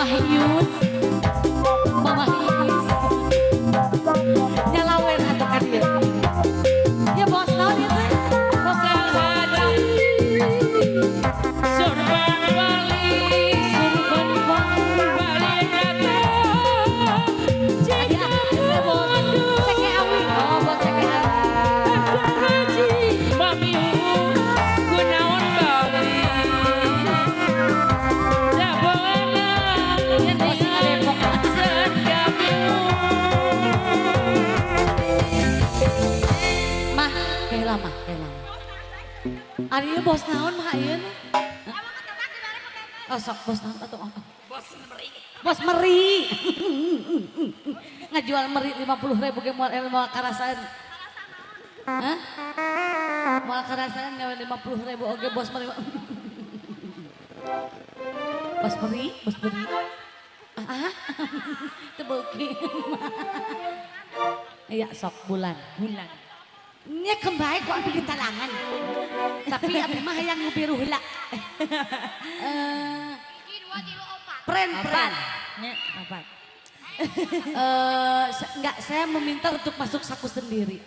Mama Hius. Mama Hius. Nyalawen atau kan dia. Ya bos naon ieu teh? Bos Sahadap surban bali balik datang jika Seke awi. Oh, bos seke awi. mami kunaon bali dabeuna Yen bos ngadepok. sedamimu Mah, kayak lama. Ari ieu bos naon mah ieu? Oh, sok bos naon atuh. Bos meri. Ngajual meri 50.000 ge moal karasan. Hah? Moal karasan nyawa 50.000 oge bos meri. Bos meri. Ah. Teu beuki. Iya sok bulan. Nya kembali kok bikin talangan. Tapi abi mah hayang ngubiru heula. Pren. Nya apa? Enggak, saya meminta untuk masuk saku sendiri.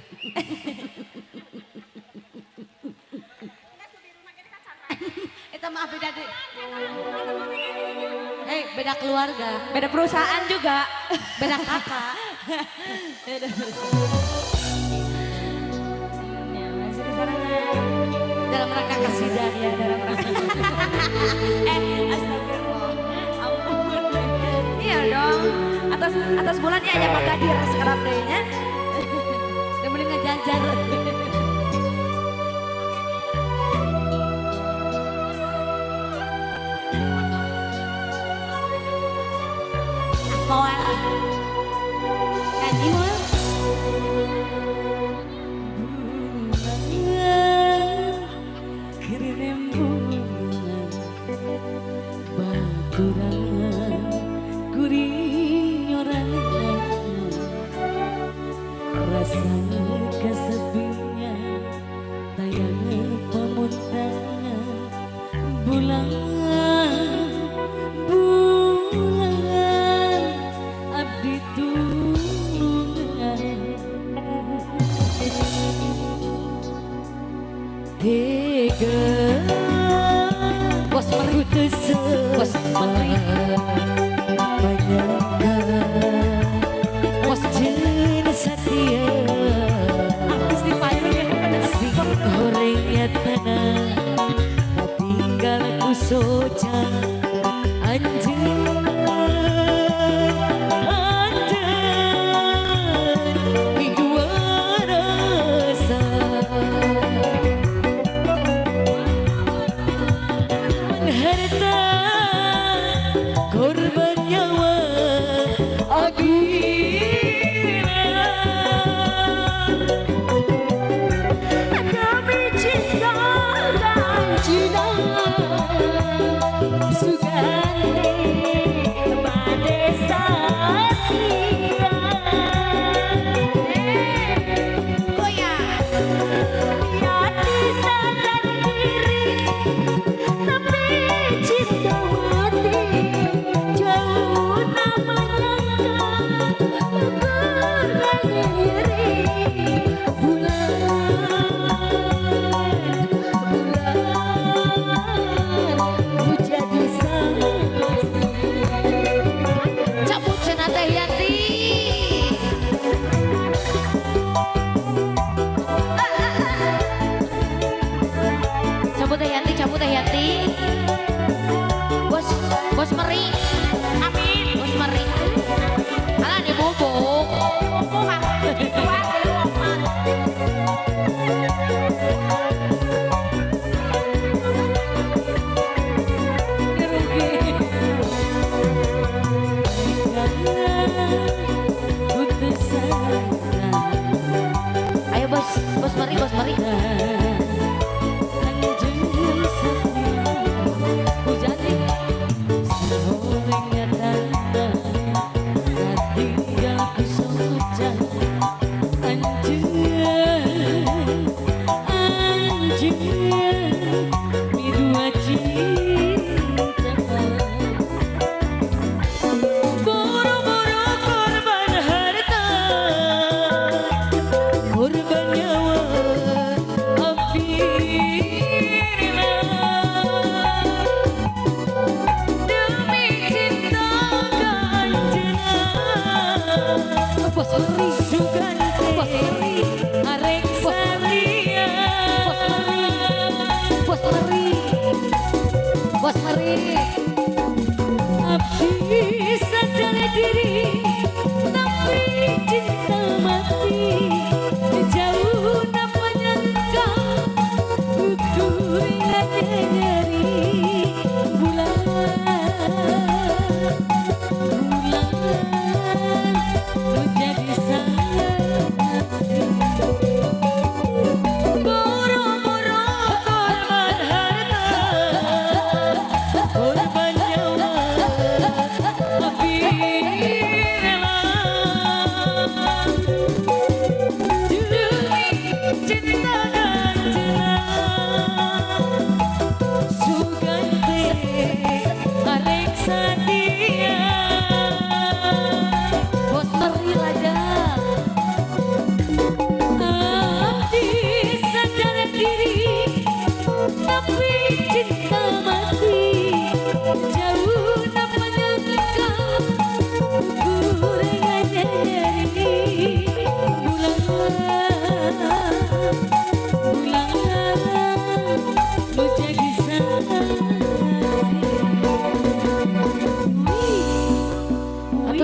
Eta mah beda deh. Beda keluarga, Beda perusahaan juga. beda kakak. Beda Ya, masih di sana. dalam rangka kasidah ya, dalam rangka. Astagfirullah. Ampun. Iya dong. Atas bulan ya aja Pak Kadir sekarang deh nya. Udah mending ngejajar. Moal. Nyanyi moal. Kirinem bunga baturangan kuring nyorangan rasa kesepinya tayang pemuntangan bulan abdi tulungan tega bos meri bos meri bos jin setia artis di payung si gorengnya tanah tinggal ku soca anjing dua rasa harta korban nyawa agila kami cinta dan cinta sugandi pada satria goyang hati sadar diri tapi cinta mati jauh nama langkah berkurang diri bulan ku jadi saksi cabut cenah teh Yanti cabut teh Yanti bos meri amin bos meri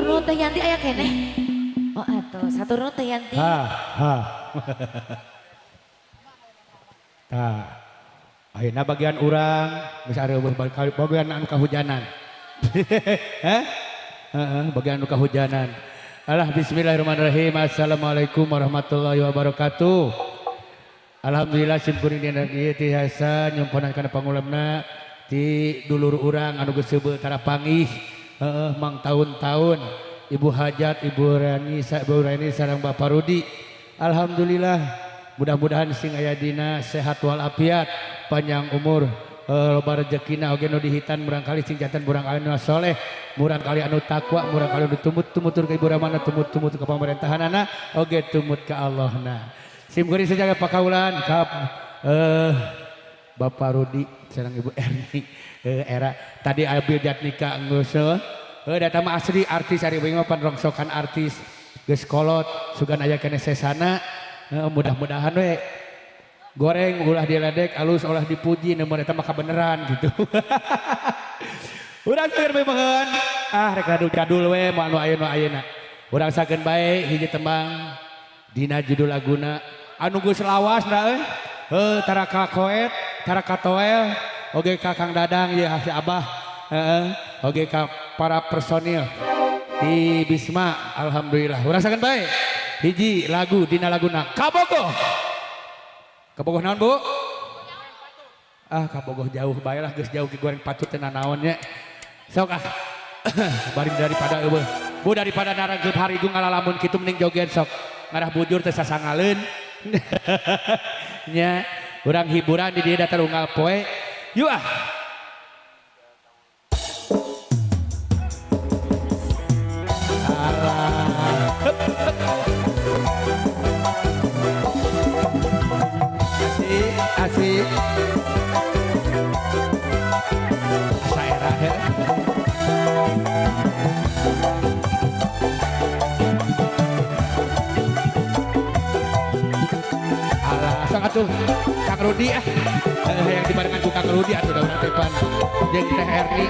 Hatur nuhun Teh Yanti aya keneh. Oh atuh, satur nuhun Teh Yanti. Ha. Tah. Ayeuna bagian urang geus areueuh bagian anu kahujanan. Heh? Heeh, bagian anu kahujanan. Alah bismillahirrahmanirrahim. Assalamualaikum warahmatullahi wabarakatuh. Alhamdulillah simkuring dina ieu tiasa nyumpanaken kana pangulemna ti dulur urang anu geus seubeuh tara panggih. Heeh, mang tahun-tahun Ibu Hajat, Ibu Rani sareng Bapak Rudi. Alhamdulillah mudah-mudahan sing aya dina sehat walafiat, panjang umur, loba rezekina oge nu dihitan murangkali sing janten murangkali anu soleh, murangkali anu takwa, murangkali anu tumut-tumutur ka Ibu Ramana, tumut-tumut ka pamerintahanana, oge tumut ka Allahna. Simkuring sajaga pakaulan ka Bapak Rudi sareng Ibu Erni era tadi Abil Jatnika geus data mah asli artis ari beung mah panrongsokan artis geus kolot sugan aya keneh sesana. Mudah-mudahan we goreng ulah diledek alus ulah dipuji namun eta mah kabeneran gitu. Urang sageun bae mohon rek jadul we moal nu ayeuna. Urang sageun bae hiji tembang dina judul laguna anu geus lawas da tara ka koet tara ka toel oge ka Kang Dadang ya si Abah oge ka para personil di Bisma. Alhamdulillah urang sageun bae hiji lagu dina laguna Kabogoh. Kabogoh naon Bu? Kabogoh jauh bae lah geus jauh ki goreng patut teh nanaon nya. Sok bari daripada eueuh. Bu daripada narangkeun harigu ngalalamun kitu mending joget sok. Ngarah bujur teh sasangaleun. Nya urang hiburan di dieu datar unggal poe. Yuk asik asa era alah sok atuh Kang Rudi yang dibarengan ku Kang Rudi atuh daun tepan jeung Teh Erni.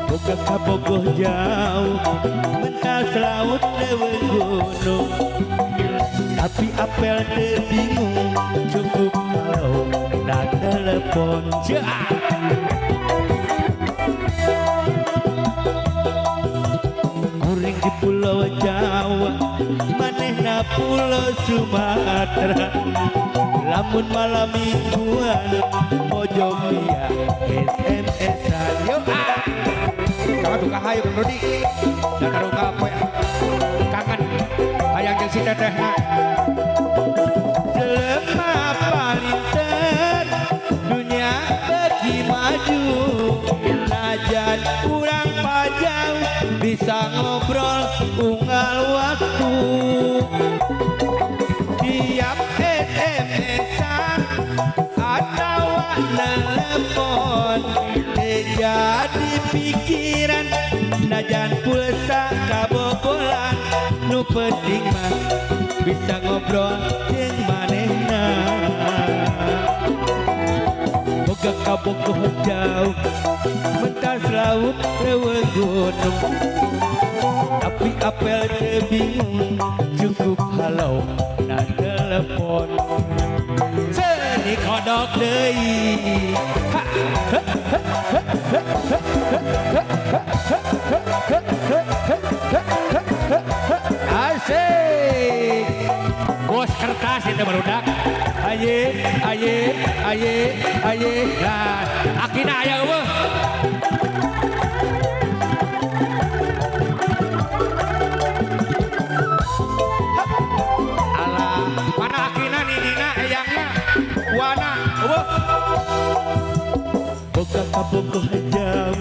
Boga Kabogoh jauh mentas laut leuweung gunung, tapi apel teu bingung cukup kalau na telepon. Kuring di Pulau Jawa, manehna Pulau Sumatera. Lamun malam mingguan pojok dia SMS-an. Yo jangan duka hayu Kang Rudi datar unggal poe kangen hayang jeung si tetehna. Jelema palinten dunia beuki maju, najan urang pajang bisa ngobrol unggal waktu. Tiap SMS-an atau telepon jadi pikiran najan pulsa kabogolan. Nu penting mah bisa ngobrol jeung manehna. Boga Kabogoh jauh mentas laut leuweung gunung, tapi apel teu bingung cukup halau na telepon. Seni kodok deui asik bos kertas itu barudak aye lah akina aya eueuh. Alah mana akina nidina eyangna wana eueuh. Boga Kabogoh jauh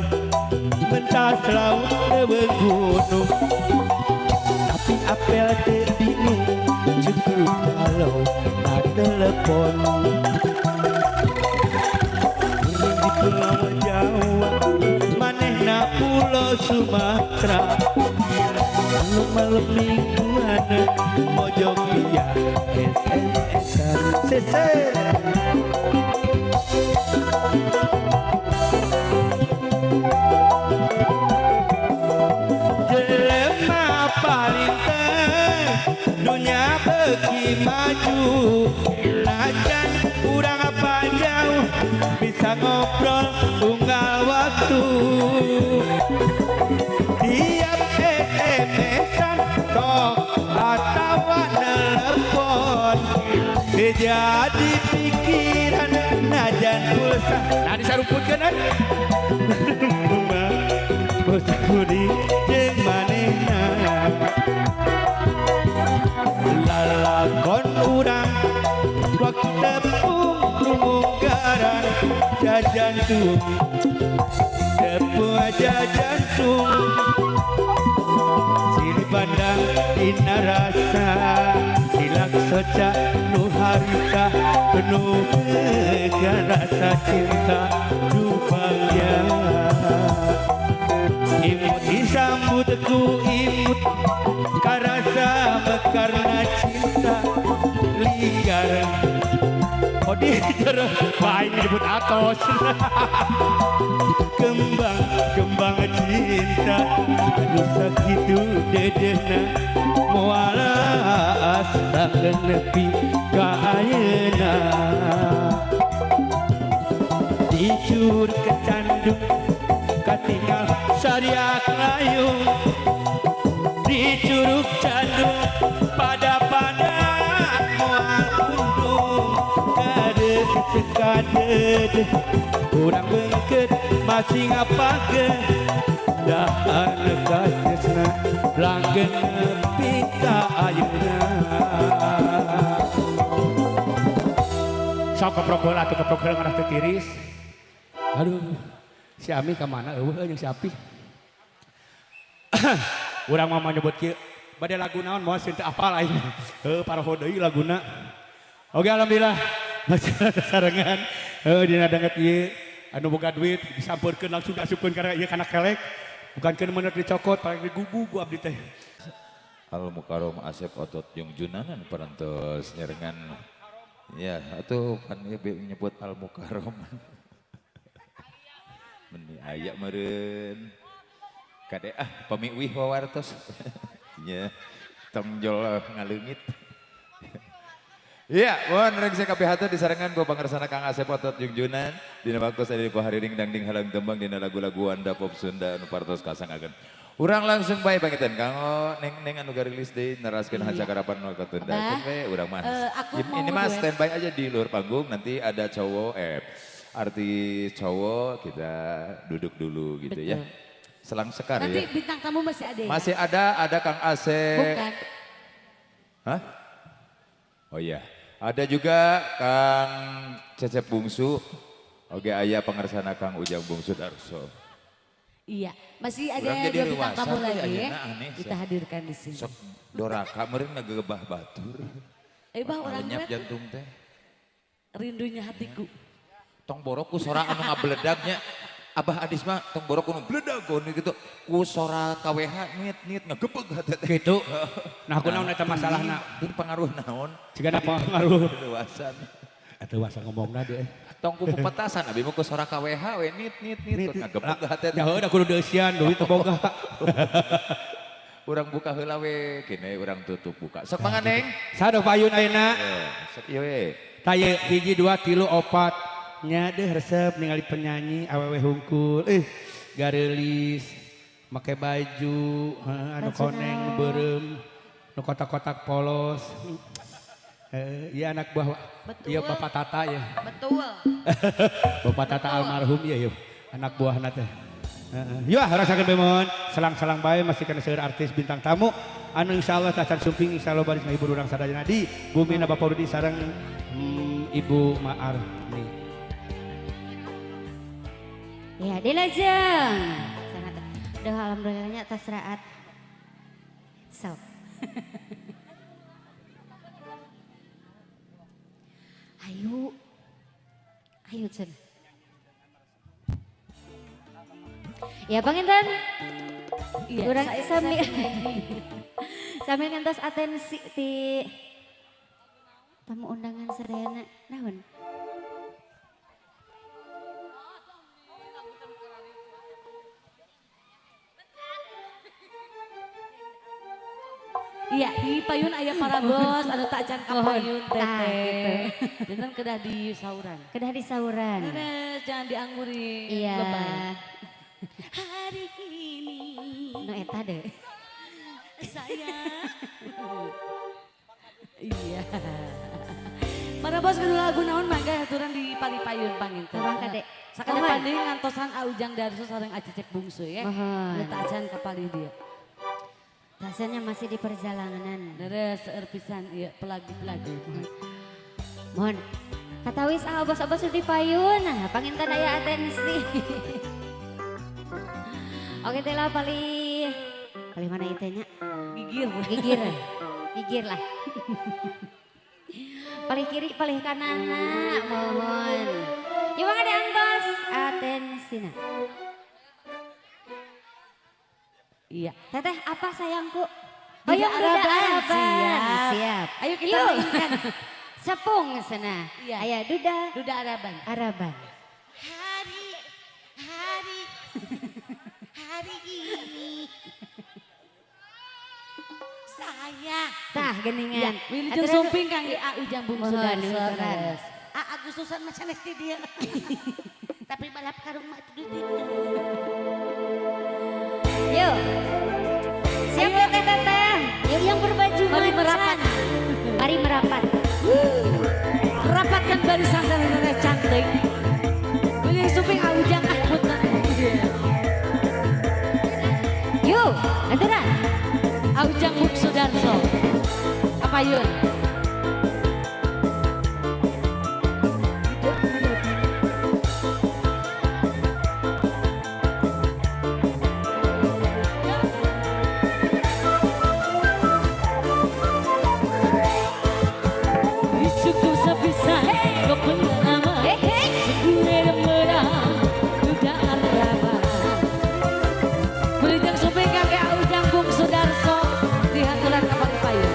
mentas laut leuweung gunung, tapi apel teu bingung cukup kalau na telepon. Urang di Pulau Jawa, manehna Pulau Sumatera. Malam mingguan mojok dia SMS-an. bisa ngobrol tunggal waktu. Tiap SMS-an sok atau nelpon jadi pikiran najan pulsa. Nah disaruputkeun kan? Bosakuri jeung manehna lalakon urang waktu tepung rumunggaran jajantung tepung aja jantung silih pandang dina rasa silak soca nu harita penuh dengan rasa cinta rupanya imut disambut ku imut karasa mekarna cinta ligar oh dijero baik disebut atos kembang cinta anu sakitu dedena moala asa nepi ka ayeuna dicur kecandung katinggal sariak layung di curug candung pada moal undung kaded sekaded kurang bengket masih ngapakeun dahar kasesna langgeng nepi ka ayeuna sok keprok atuh keprok ngarah teu tiris. Aduh si Ami kemana? Yang si Api. Urang mama nyebut kieu. Bade lagu naon moal sinta apal aing. Paraho deui laguna. Oke alhamdulillah. Masih sarengan. Dina danget ieu anu boga duit disampeurkeun langsung diasupkeun ka ieu kana kelek. Bukan keun meuneur dicokot paling digugu ku abdi teh. Al Mukarrom Asep Otot Yung Junanan parantos nyerengan. Ya, atuh kan nyebut Al Mukarrom. Meni aya meureun kade pamiwih wawartos nya tongjol ngaleungit. Iya, mohon rek kabeh hatur disarengan ku pangarsana Kang Asep Otot Yung Junan dina waktu sadaya ku hariring dangding halang tembang dina lagu-lagu Wanda pop Sunda anu partos kasangakeun. Urang langsung bae pangitan kanggo neng anu garilis deui neraskeun hacakarapan nu katunda. Cenah urang mah. Ini mah standby aja di luar panggung nanti ada cowok artis cowok kita duduk dulu gitu. Betul. Ya. Selang sekar nanti ya. Nanti bintang tamu masih ada ya? Masih ada Kang Asep. Bukan. Hah? Oh iya. Ada juga Kang Cecep Bungsu. Oke aya pangarsana Kang Ujang Bungsu Darso. Iya, masih ada Urang dua bintang tamu lagi ya. Kita hadirkan di sini. Sok doraka meureun ngagebah batur. Bah orang lenyap jantung teh. Rindunya hatiku. Tong borok ku sora anu ngabledagnya. Abah Adis mah tong borok ku bledag gitu. Ku sora KWH nit ngagebeg hate teh. Gitu. Nah kunaon eta masalahna? Ini pengaruh naon? Cigana pengaruh Dewasan. Atuh wasa ngomongna deh. Tong ku pepetasan abi mah ku sora KWH we nit ngagebeg hate teh. Ya udah kudu deusian duit teu boga. Urang buka heula we, kene urang tutup buka. Sok manganeng. Sadoh payun ayeuna. Sok ieu we. Taya 1 2 3 4 nya deh resep ningali penyanyi awewe hungkul garelis make baju anu koneng beureum nu kotak-kotak polos iya anak buah iya Bapak Tata ya betul Bapak Tata almarhum ya anak buahna teh yuk rasakeun bemon selang-selang bae masih kana seueur artis bintang tamu anu insyaallah tacan sumping insyaallah baris ngahibur urang sadayana di bumina Bapak Rudi sareng Ibu Ma'arni. Ya, dilajeng. Sangat. Duh, alhamdulillahnya atas raat. So. Ayo. Ayo, Cen. Ya, Panginten. Iya, Urang sambil ngantos atensi ti tamu undangan sadayana naon? Iya, di payun aya para bos, anu tak can ka payun Tah, teteh. Jangan kedah di sauran. Kedah di sauran. Beres, jangan diangguri. Iya. Lebar. Hari ini. No eta deh. Saya. Iya. Para bos kedua lagu naon mangga aturan di Palipayun panginten. Mangga, Dek. Sakada Mohon. panding ngantosan Aujang Darso sareng Acecek Bungsu ya. Mohon. Anu tak can ka palih dia. Rasanya masih di perjalanan. Beres seueur pisan ieu pelagi-pelagi. Mohon. Katawis abos-abos di payun. Nah, panginten aya atensi. Oke teh lah palih mana itenya? Gigir. Gigir lah. Palih kiri, palih kanan, mohon. Yuk bang diantos, atensina. Iya. Teteh apa sayangku? Duda Hoyong duda Araban. Araban. Siap. Ayo kita Yuk. mainkan. Sepung sana. Iya. Ayah duda Duda Araban. Araban. Hari ini saya Tah geningan. Wilujeng sumping kang A Ujang Bungsu Mohon, Darso. nuturan. Beres. Agustusan mah sanes di dia. Tapi balap karung mah itu di ditu. Yuk. Siap ya teteh. Yuk yang berbaju Mari macan. merapat. Mari merapat. Rapatkan barisan dan nenek cantik. Wilujeng sumping A Ujang punten. Yuk, aturan. A Ujang Bungsu Darso. Apa yun? Cukup sebisa kau pengalaman Segera merah Duda Araban Wilujeng sumping kakek Ujang Bungsu Darso di haturan kapal payun.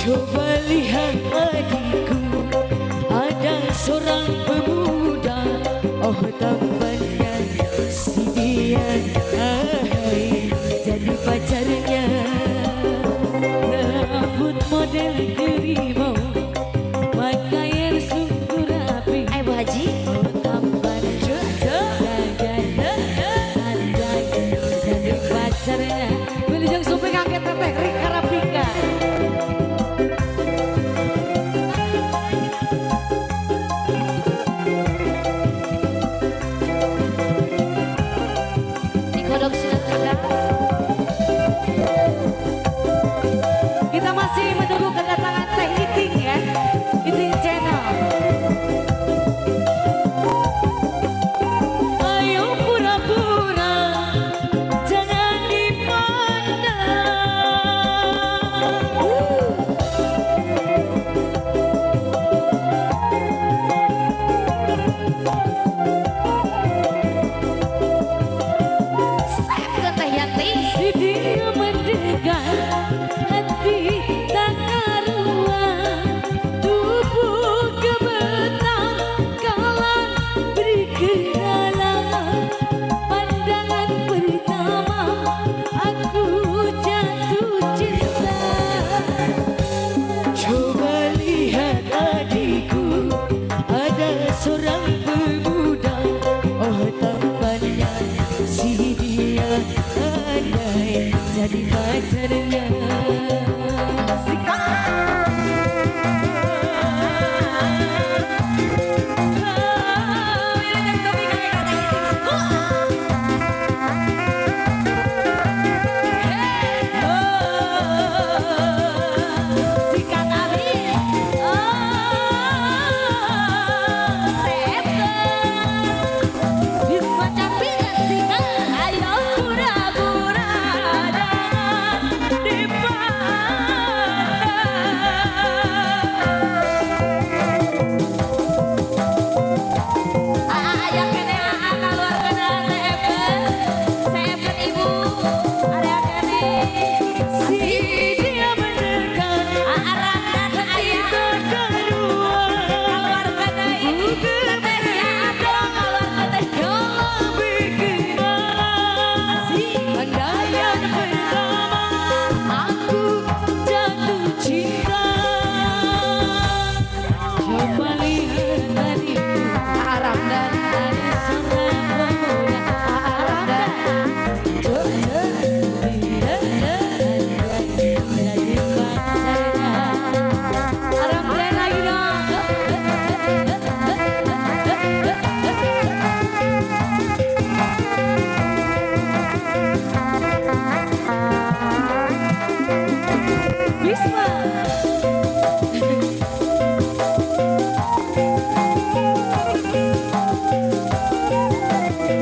Coba lihat adikku, ada seorang pemuda, oh tampannya si dia, jadi pacarnya. Rambut model terima